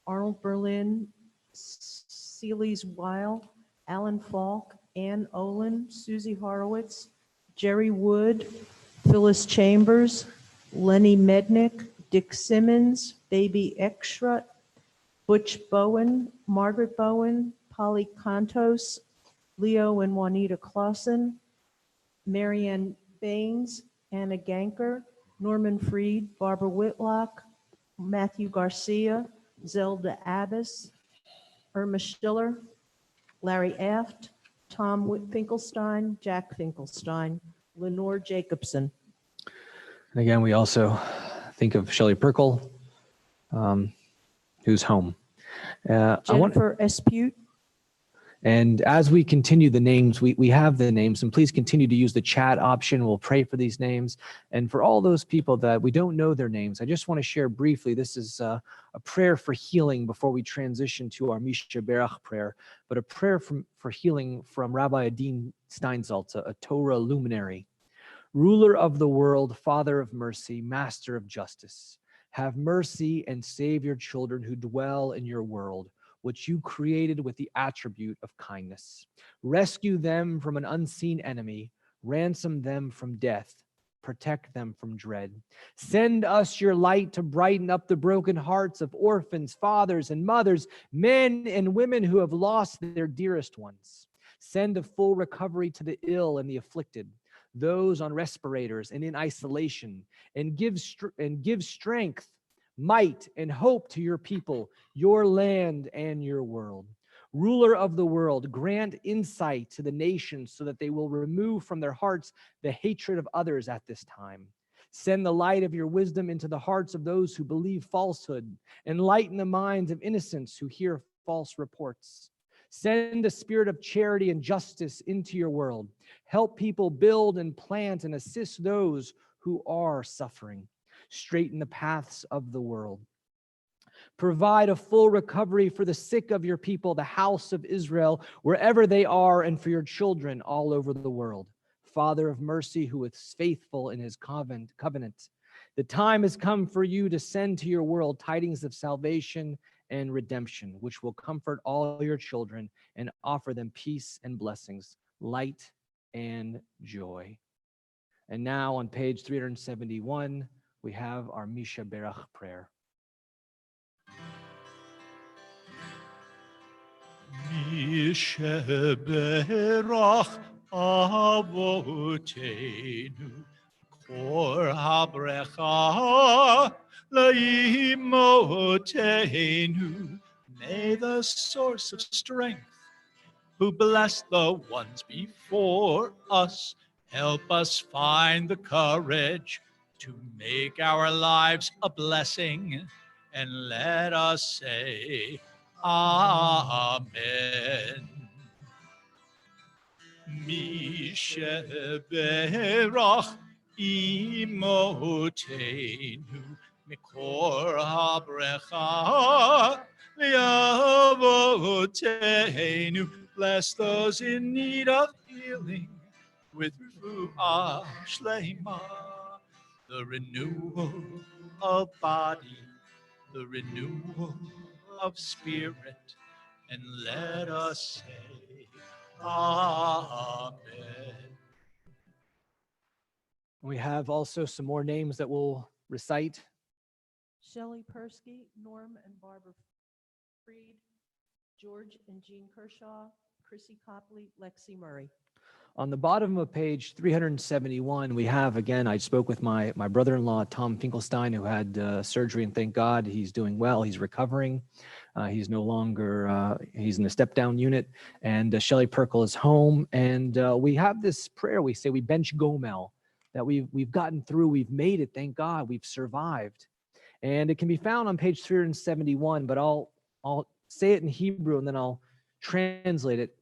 Arnold Berlin, Celise Weil, Alan Falk, Ann Olin, Susie Horowitz, Jerry Wood, Phyllis Chambers, Lenny Mednick, Dick Simmons, Baby Extra, Butch Bowen, Margaret Bowen, Polly Contos, Leo and Juanita Clausen, Marianne Baines, Anna Ganker, Norman Freed, Barbara Whitlock, Matthew Garcia, Zelda Abbas, Irma Stiller, Larry Aft, Tom Finkelstein, Jack Finkelstein, Lenore Jacobson. And again, we also think of Shelley Perkle, who's home. Jennifer Espute, And as we continue the names, we have the names, and please continue to use the chat option. We'll pray for these names. And for all those people that we don't know their names, I just want to share briefly, this is a prayer for healing before we transition to our Misha Berach prayer, but a prayer for healing from Rabbi Adin Steinsaltz, a Torah luminary. Ruler of the world, Father of mercy, Master of justice, have mercy and save your children who dwell in your world, which you created with the attribute of kindness. Rescue them from an unseen enemy, ransom them from death, protect them from dread. Send us your light to brighten up the broken hearts of orphans, fathers and mothers, men and women who have lost their dearest ones. Send a full recovery to the ill and the afflicted, those on respirators and in isolation, and give strength, might, and hope to your people, your land, and your world. Ruler of the world, grant insight to the nations so that they will remove from their hearts the hatred of others at this time. Send the light of your wisdom into the hearts of those who believe falsehood, enlighten the minds of innocents who hear false reports. Send a spirit of charity and justice into your world. Help people build and plant and assist those who are suffering. Straighten the paths of the world. Provide a full recovery for the sick of your people, the house of Israel, wherever they are, and for your children all over the world. Father of mercy, who is faithful in his covenant, the time has come for you to send to your world tidings of salvation and redemption, which will comfort all your children and offer them peace and blessings, light and joy. And now on page 371, we have our Misha Berach prayer. Misha Berach Avotenu Kor HaBrecha Laimotenu. May the source of strength, who blessed the ones before us, help us find the courage to make our lives a blessing, and let us say Amen. Misha Berach Imotenu Mikor HaBrecha Liavotenu. Bless those in need of healing with Ruach Shlema, the renewal of body, the renewal of spirit, and let us say Amen. We have also some more names that we'll recite. Shelley Persky, Norm and Barbara Freed, George and Jean Kershaw, Chrissy Copley, Lexi Murray. On the bottom of page 371, we have, again, I spoke with my brother-in-law, Tom Finkelstein, who had surgery, and thank God he's doing well. He's recovering. He's no longer, he's in the step-down unit. And Shelley Perkle is home. And we have this prayer. We say, we bench Gomel, that we've gotten through. We've made it. Thank God. We've survived. And it can be found on page 371, but I'll say it in Hebrew and then I'll translate it.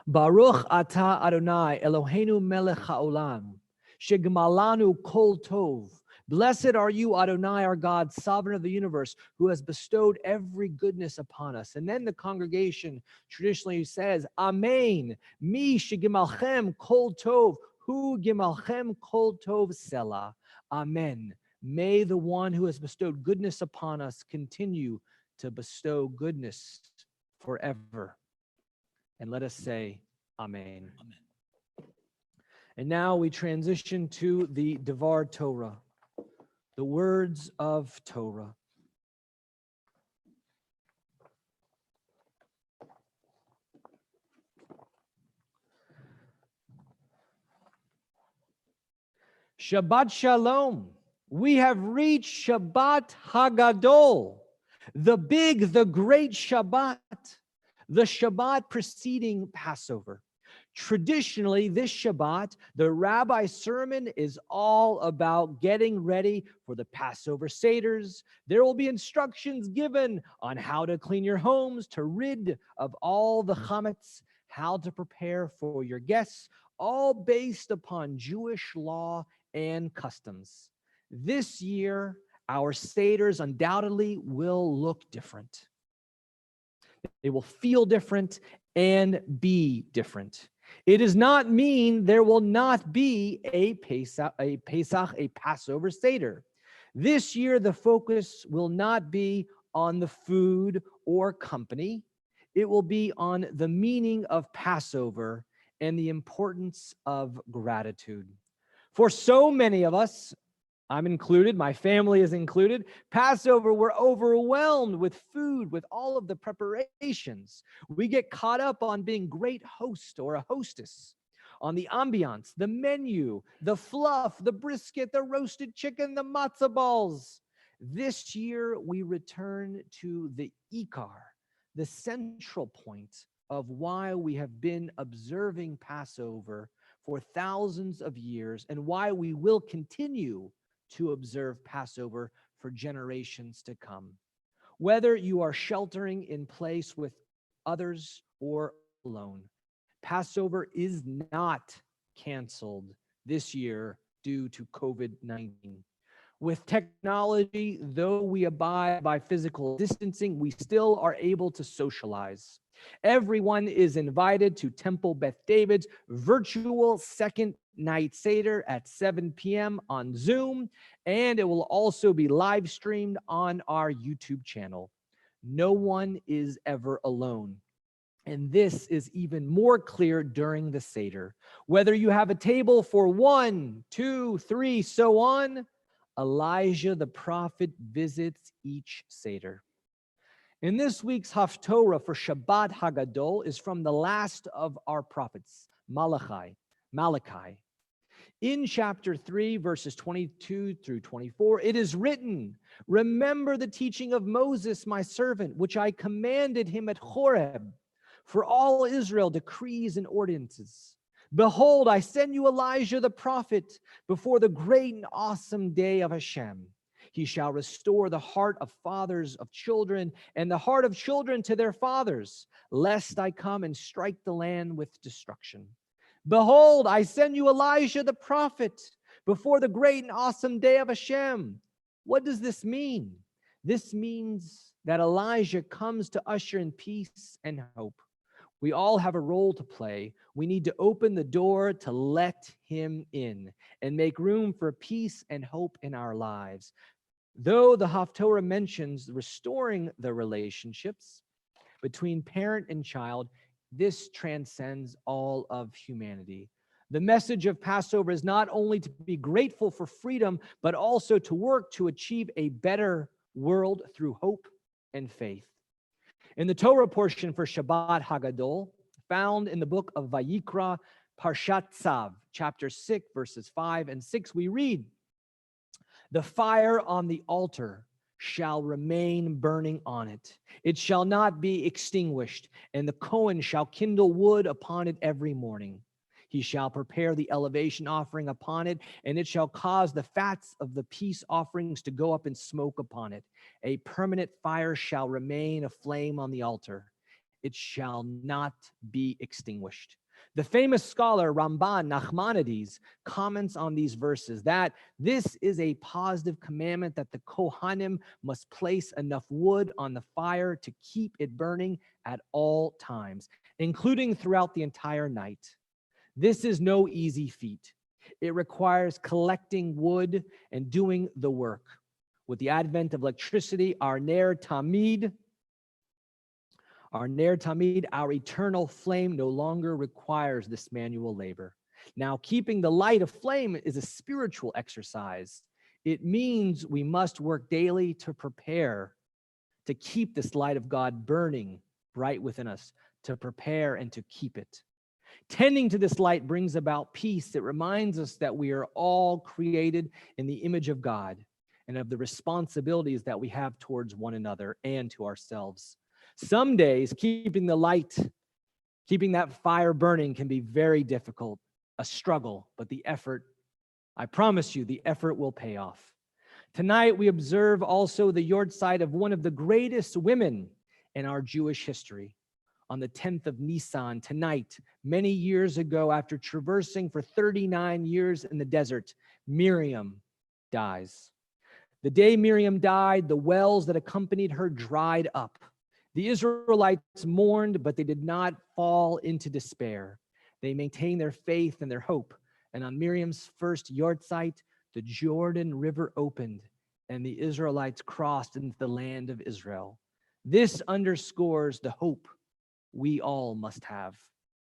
Baruch atah Adonai Eloheinu melech haolam, shegmalanu kol tov. Blessed are you, Adonai, our God, sovereign of the universe, who has bestowed every goodness upon us. And then the congregation traditionally says, Amen. Mi shegimalchem kol tov, hu gimalchem kol tov selah. Amen. May the one who has bestowed goodness upon us continue to bestow goodness forever. And let us say, Amen. Amen. And now we transition to the Devar Torah, the words of Torah. Shabbat Shalom. We have reached Shabbat Hagadol, the big, the great Shabbat, the Shabbat preceding Passover. Traditionally, this Shabbat, the rabbi's sermon is all about getting ready for the Passover Seders. There will be instructions given on how to clean your homes, to rid of all the chametz, how to prepare for your guests, all based upon Jewish law and customs. This year, our Seders undoubtedly will look different. They will feel different and be different. It does not mean there will not be a Passover Seder. This year, the focus will not be on the food or company. It will be on the meaning of Passover and the importance of gratitude. For so many of us, I'm included, my family is included, Passover, we're overwhelmed with food, with all of the preparations. We get caught up on being great host or a hostess, on the ambiance, the menu, the fluff, the brisket, the roasted chicken, the matzah balls. This year, we return to the ikar, the central point of why we have been observing Passover for thousands of years and why we will continue to observe Passover for generations to come. Whether you are sheltering in place with others or alone, Passover is not canceled this year due to COVID-19. With technology, though we abide by physical distancing, we still are able to socialize. Everyone is invited to Temple Beth David's virtual second night Seder at 7 p.m. on Zoom, and it will also be live streamed on our YouTube channel. No one is ever alone. And this is even more clear during the Seder. Whether you have a table for 1, 2, 3, so on, Elijah the prophet visits each Seder. In this week's Haftorah for Shabbat Hagadol is from the last of our prophets, Malachi. In chapter 3, verses 22 through 24, it is written, remember the teaching of Moses, my servant, which I commanded him at Horeb, for all Israel decrees and ordinances. Behold, I send you Elijah the prophet before the great and awesome day of Hashem. He shall restore the heart of fathers of children and the heart of children to their fathers, lest I come and strike the land with destruction. Behold, I send you Elijah the prophet before the great and awesome day of Hashem. What does this mean? This means that Elijah comes to usher in peace and hope. We all have a role to play. We need to open the door to let him in and make room for peace and hope in our lives. Though the Haftorah mentions restoring the relationships between parent and child, this transcends all of humanity. The message of Passover is not only to be grateful for freedom, but also to work to achieve a better world through hope and faith. In the Torah portion for Shabbat Hagadol, found in the book of Vayikra, Parshat Tzav, chapter 6, verses 5 and 6, we read, "The fire on the altar shall remain burning on it. It shall not be extinguished, and the Kohen shall kindle wood upon it every morning. He shall prepare the elevation offering upon it, and it shall cause the fats of the peace offerings to go up in smoke upon it. A permanent fire shall remain aflame on the altar. It shall not be extinguished." The famous scholar Ramban Nachmanides comments on these verses that this is a positive commandment that the Kohanim must place enough wood on the fire to keep it burning at all times, including throughout the entire night. This is no easy feat. It requires collecting wood and doing the work. With the advent of electricity, our Ner Tamid, our eternal flame no longer requires this manual labor. Now, keeping the light aflame is a spiritual exercise. It means we must work daily to prepare, to keep this light of God burning bright within us, to prepare and to keep it. Tending to this light brings about peace. It reminds us that we are all created in the image of God and of the responsibilities that we have towards one another and to ourselves. Some days, keeping the light, keeping that fire burning can be very difficult, a struggle, but the effort, I promise you, the effort will pay off. Tonight, we observe also the yortzeit of one of the greatest women in our Jewish history. On the 10th of Nisan, tonight, many years ago, after traversing for 39 years in the desert, Miriam dies. The day Miriam died, the wells that accompanied her dried up. The Israelites mourned, but they did not fall into despair. They maintained their faith and their hope. And on Miriam's first yortzeit, the Jordan River opened, and the Israelites crossed into the land of Israel. This underscores the hope we all must have.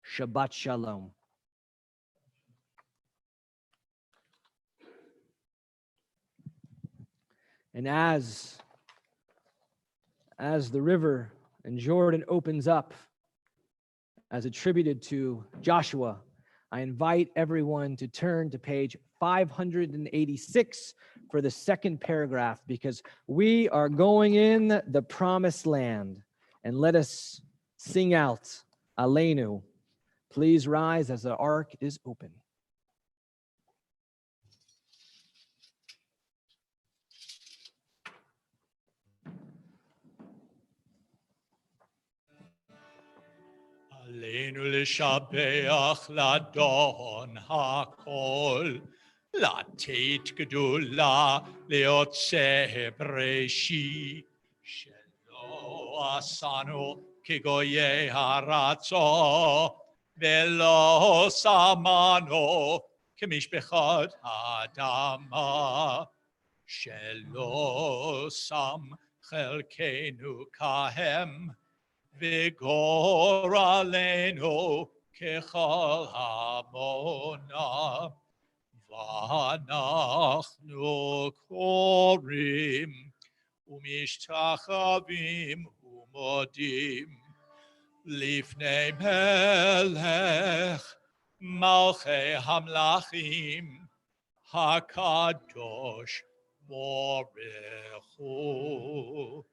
Shabbat Shalom. And as the river and Jordan opens up, as attributed to Joshua, I invite everyone to turn to page 586 for the second paragraph, because we are going in the promised land. And let us sing out, Aleinu. Please rise as the ark is open. עלינו לשבח לאדון הכל, לתת גדולה ליוצא בראשית, שלא עשנו כגויי ארצו, ולא שמנו כמשפחת האדמה, שלא שם חלקנו כהם, וגורלנו ככל המונה, ואנחנו קוראים ומשתחווים ומודים לפני מלך מלכי המלכים הקדוש ברוך הוא.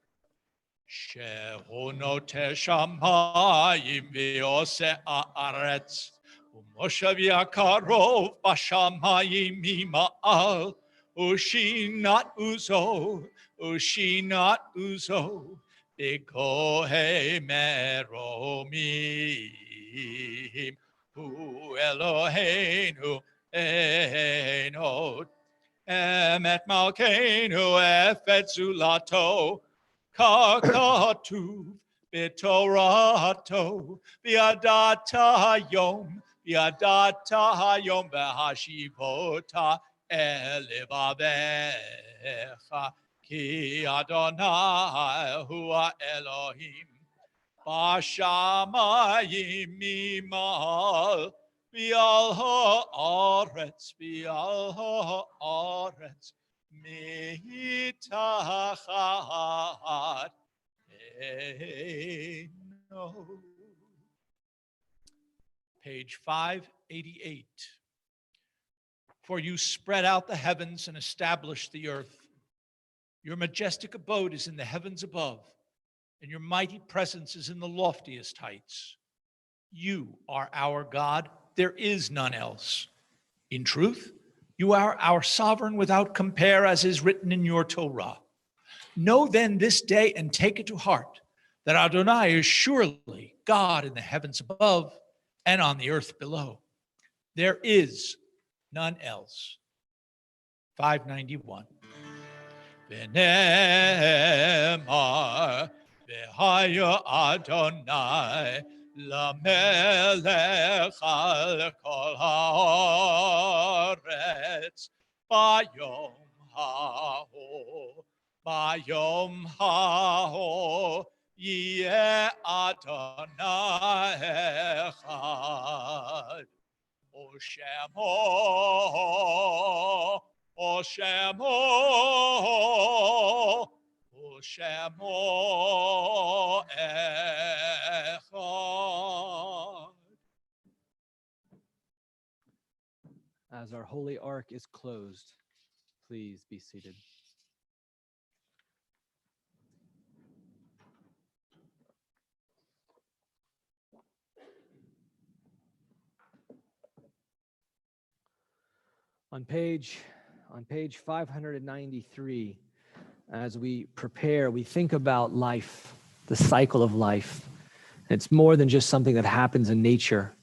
שהוא נוטה שמיים ועושה הארץ, ומושבי הקרוב בשמיים ממעל, ושינת עוזו בגוהי מרומים, הוא אלוהינו עינות, אמת מלכנו אפת זולתו, ככתוב בתורתו, וידעת היום והשיבותה אל לבביך, כי אדוני הוא האלוהים בשמיים ממעל, ועל הארץ מתחת עינו. page 588. For you spread out the heavens and established the earth. Your majestic abode is in the heavens above, and your mighty presence is in the loftiest heights. You are our God. There is none else. In truth, you are our sovereign without compare, as is written in your Torah. Know then this day and take it to heart that Adonai is surely God in the heavens above and on the earth below. There is none else. 591. V'nemar v'haya Adonai lamelech al kol haaretz bayom haho yeh Adonai echad o shemo O Shemo Echad. As our holy ark is closed, please be seated. On page 593, as we prepare, we think about life, the cycle of life. It's more than just something that happens in nature.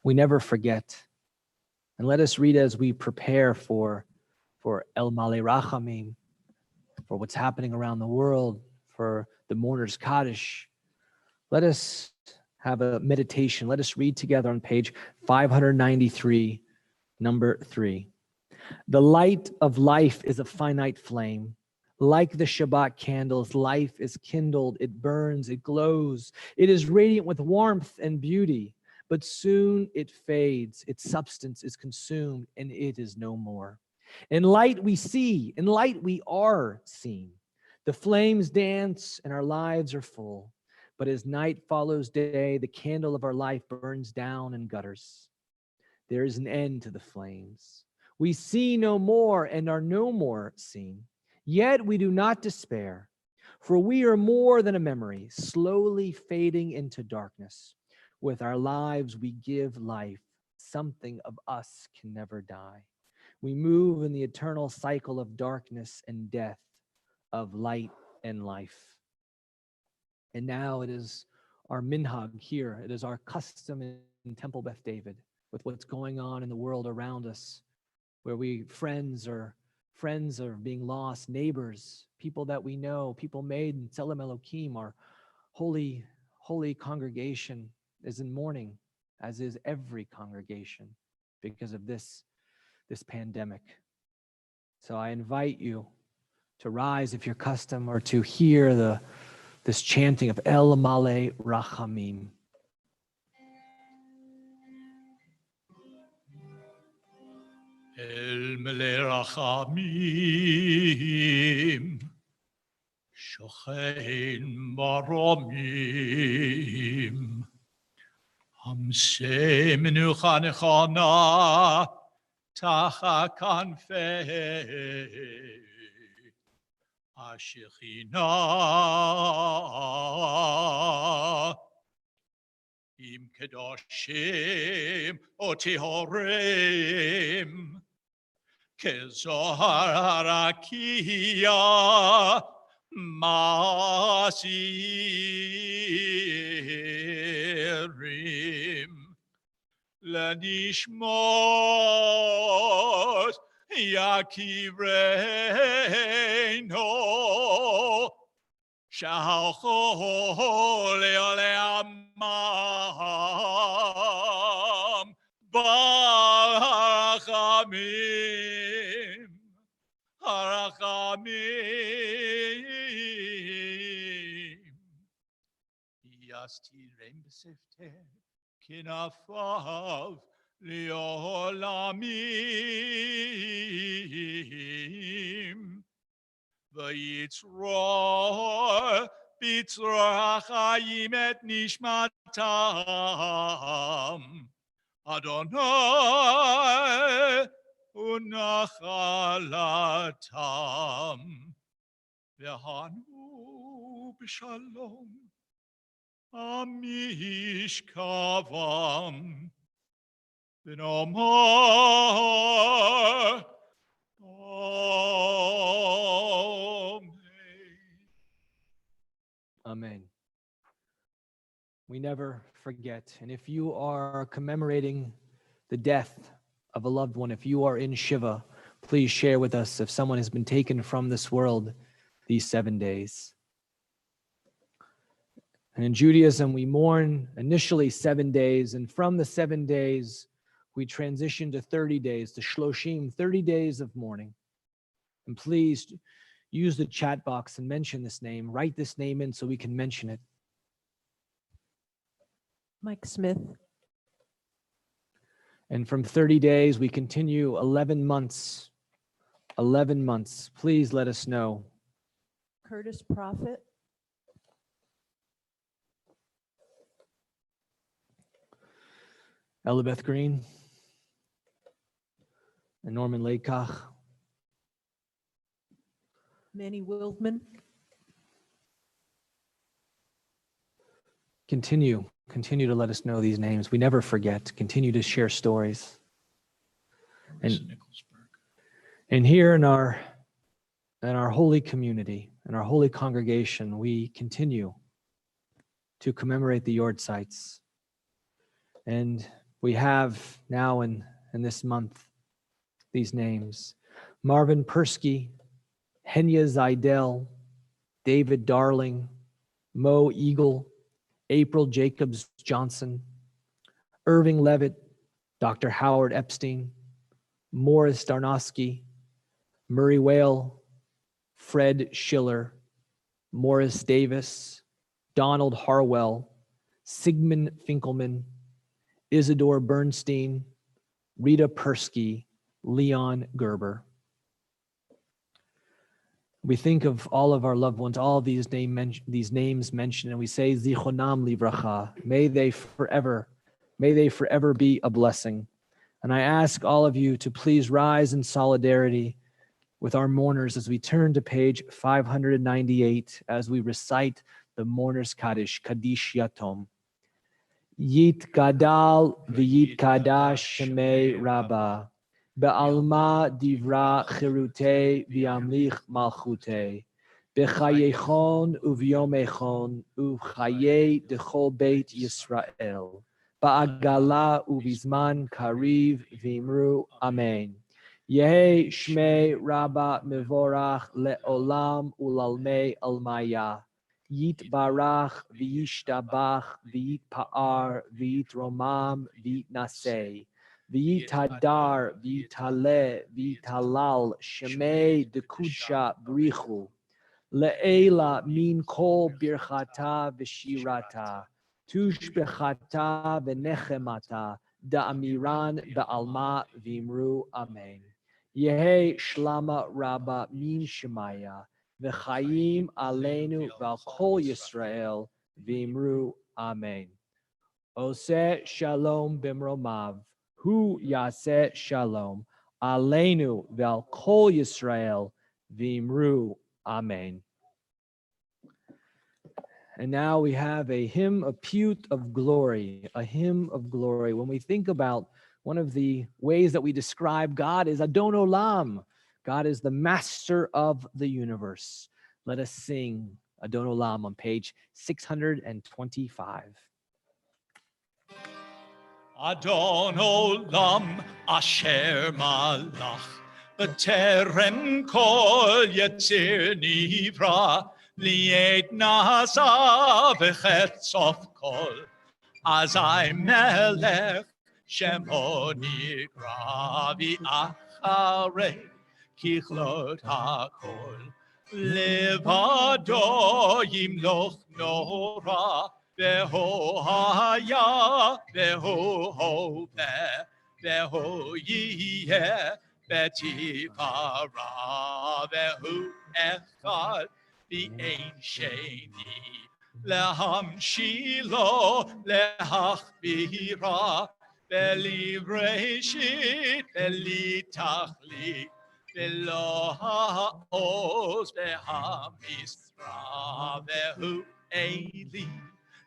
We never forget. And let us read as we prepare for El Malei Rachamim, for what's happening around the world, for the mourner's Kaddish. Let us have a meditation. Let us read together on page 593, number 3. The light of life is a finite flame. Like the Shabbat candles, life is kindled, it burns, it glows. It is radiant with warmth and beauty, but soon it fades, its substance is consumed, and it is no more. In light we see, in light we are seen. The flames dance and our lives are full. But as night follows day, the candle of our life burns down and gutters. There is an end to the flames. We see no more and are no more seen. Yet we do not despair, for we are more than a memory, slowly fading into darkness. With our lives we give life. Something of us can never die. We move in the eternal cycle of darkness and death, of light and life. And now it is our minhag here. It is our custom in Temple Beth David with what's going on in the world around us, where friends are being lost, neighbors, people that we know, people made in Tzelem Elokim, our holy congregation is in mourning, as is every congregation because of this pandemic. So I invite you to rise if you're custom, or to hear this chanting of El Malei Rachamim. El Malei Rachamim Shochein Baromim Hamsei Menucha Nechana Tacha Kanfei Ashechina Im Kedoshim Otihorim Kezohar Harakia Masirim Lanishmos Yakireino Shalcho Leoleamam Barachamim Harachamim Yastirem B'Sifter Kinafav Leolamim Vayitzror Bitzror HaChayim Et Nishmatam Adonai unachalatam v'hanu b'shalom amishkavam v'nomar Amen. Amen. We never forget. And if you are commemorating the death of a loved one, if you are in Shiva, please share with us if someone has been taken from this world these 7 days. And in Judaism, we mourn initially 7 days, and from the 7 days, we transition to 30 days, to Shloshim, 30 days of mourning. And please use the chat box and mention this name. Write this name in so we can mention it. Mike Smith. And from 30 days, we continue 11 months. 11 months. Please let us know. Curtis Prophet. Elizabeth Green. And Norman Laycock. Manny Wildman. Continue to let us know these names. We never forget. Continue to share stories. And here in our holy community, in our holy congregation, we continue to commemorate the Yortzites. And we have now in this month these names: Marvin Persky, Henya Zaidel, David Darling, Mo Eagle, April Jacobs Johnson, Irving Levitt, Dr. Howard Epstein, Morris Darnowski, Murray Whale, Fred Schiller, Morris Davis, Donald Harwell, Sigmund Finkelman, Isidore Bernstein, Rita Persky, Leon Gerber. We think of all of our loved ones, all of these names mentioned, and we say Zichronam Livracha. May they forever be a blessing. And I ask all of you to please rise in solidarity with our mourners as we turn to page 598 as we recite the Mourner's Kaddish, Kaddish Yatom. Yit Gadal v'yit Kadash Shemei Rabbah. Be'alma divra chirute v'yamlich malchute. B'chayechon uvyomechon uvchaye dechol beit Yisrael. Ba'agala uvizman kariv v'imru amen. Yehi shmei rabba mevorach le'olam ulalmei almaya. Yit barach v'yishtabach v'yit pa'ar v'yit romam v'yit nasei. V'yitadar, v'yitale, v'yitalal, shemei dekudsha brichu. Le'ela min kol birchata v'shirata. Tushbechata v'nechemata. Da'amiran ba'alma v'imru amen. Yehi shlama rabba min shemaya. V'chayim aleinu v'al kol Yisrael v'imru amen. Oseh shalom b'mromav. Hu yaseh shalom, aleinu ve'al kol Yisrael v'imru amen. And now we have a hymn, a pute of glory, a hymn of glory. When we think about one of the ways that we describe God is Adon Olam. God is the master of the universe. Let us sing Adon Olam on page 625. Adon Olam Asher Malach B'terem Kol Yetzir Nivra Liet Nasa V'chetzof Kol Azai Melech Shemo Nigra V'acharei Kichlot HaKol Levado Yimloch Nora Beho haya, beho hope, beho yeh, betifara, behu echad, be'ein sheni, leham shilo, lehachbira, beli breshit, beli tachlit, belo ha'oz, be'hamisra, behu eli,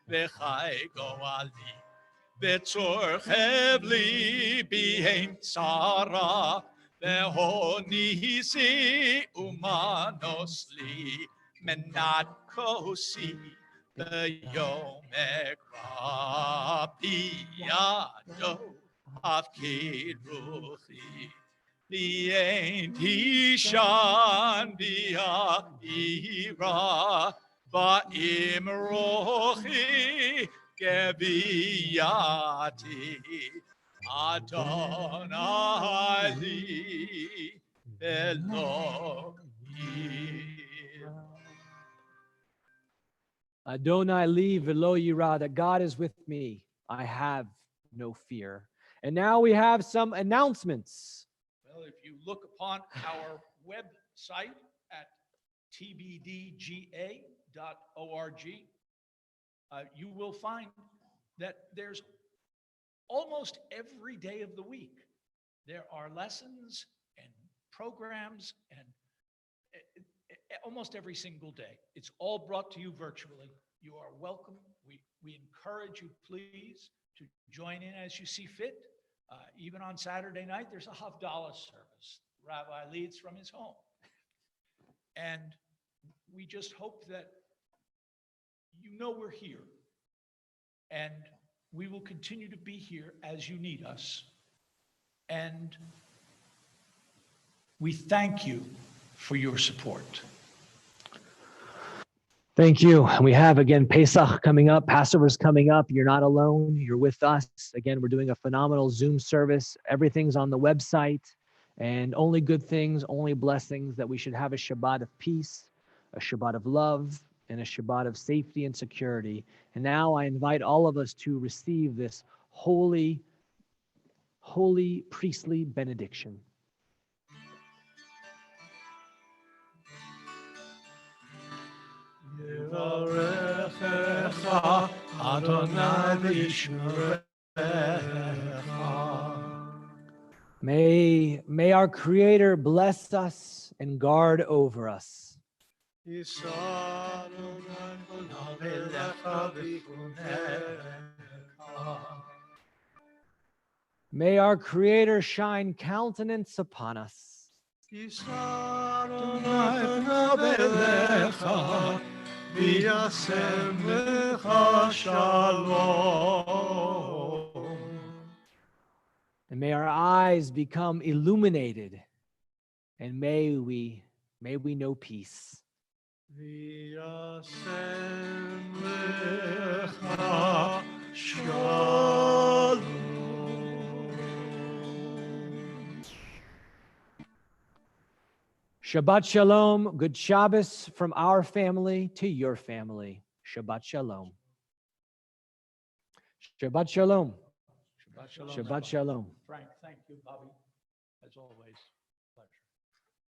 bechai goali, betzor chevli, behem tzara, behonisi umanosli, menat kosi, beyom ekra piyado, afkid ruchi. Bien tishan bia ira, ba'im rochi geviyati, Adonai li Elohim. Adonai li velo yira, that God is with me. I have no fear. And now we have some announcements. Well, if you look upon our website at tbdga.org, you will find that there's almost every day of the week, there are lessons and programs and almost every single day. It's all brought to you virtually. You are welcome. We encourage you, please, to join in as you see fit. Even on Saturday night, there's a Havdalah service. The rabbi leads from his home. And we just hope that you know we're here. And we will continue to be here as you need us. And we thank you for your support. Thank you. And we have, again, Pesach coming up. Passover's coming up. You're not alone. You're with us. Again, we're doing a phenomenal Zoom service. Everything's on the website. And only good things, only blessings, that we should have a Shabbat of peace, a Shabbat of love, and a Shabbat of safety and security. And now I invite all of us to receive this holy priestly benediction. Yevarechecha Adonai v'yishmerecha. May our Creator bless us and guard over us. Yisa Adonai v'navelecha v'chunecha. May our Creator shine countenance upon us. Yisa Adonai v'navelecha v'yasem lecha shalom. And may our eyes become illuminated, and may we know peace. V'yasem lecha shalom. Shabbat Shalom, good Shabbos from our family to your family. Shabbat Shalom. Shabbat Shalom. Shabbat shalom. Shabbat Shalom. Frank, thank you, Bobby, as always. Pleasure.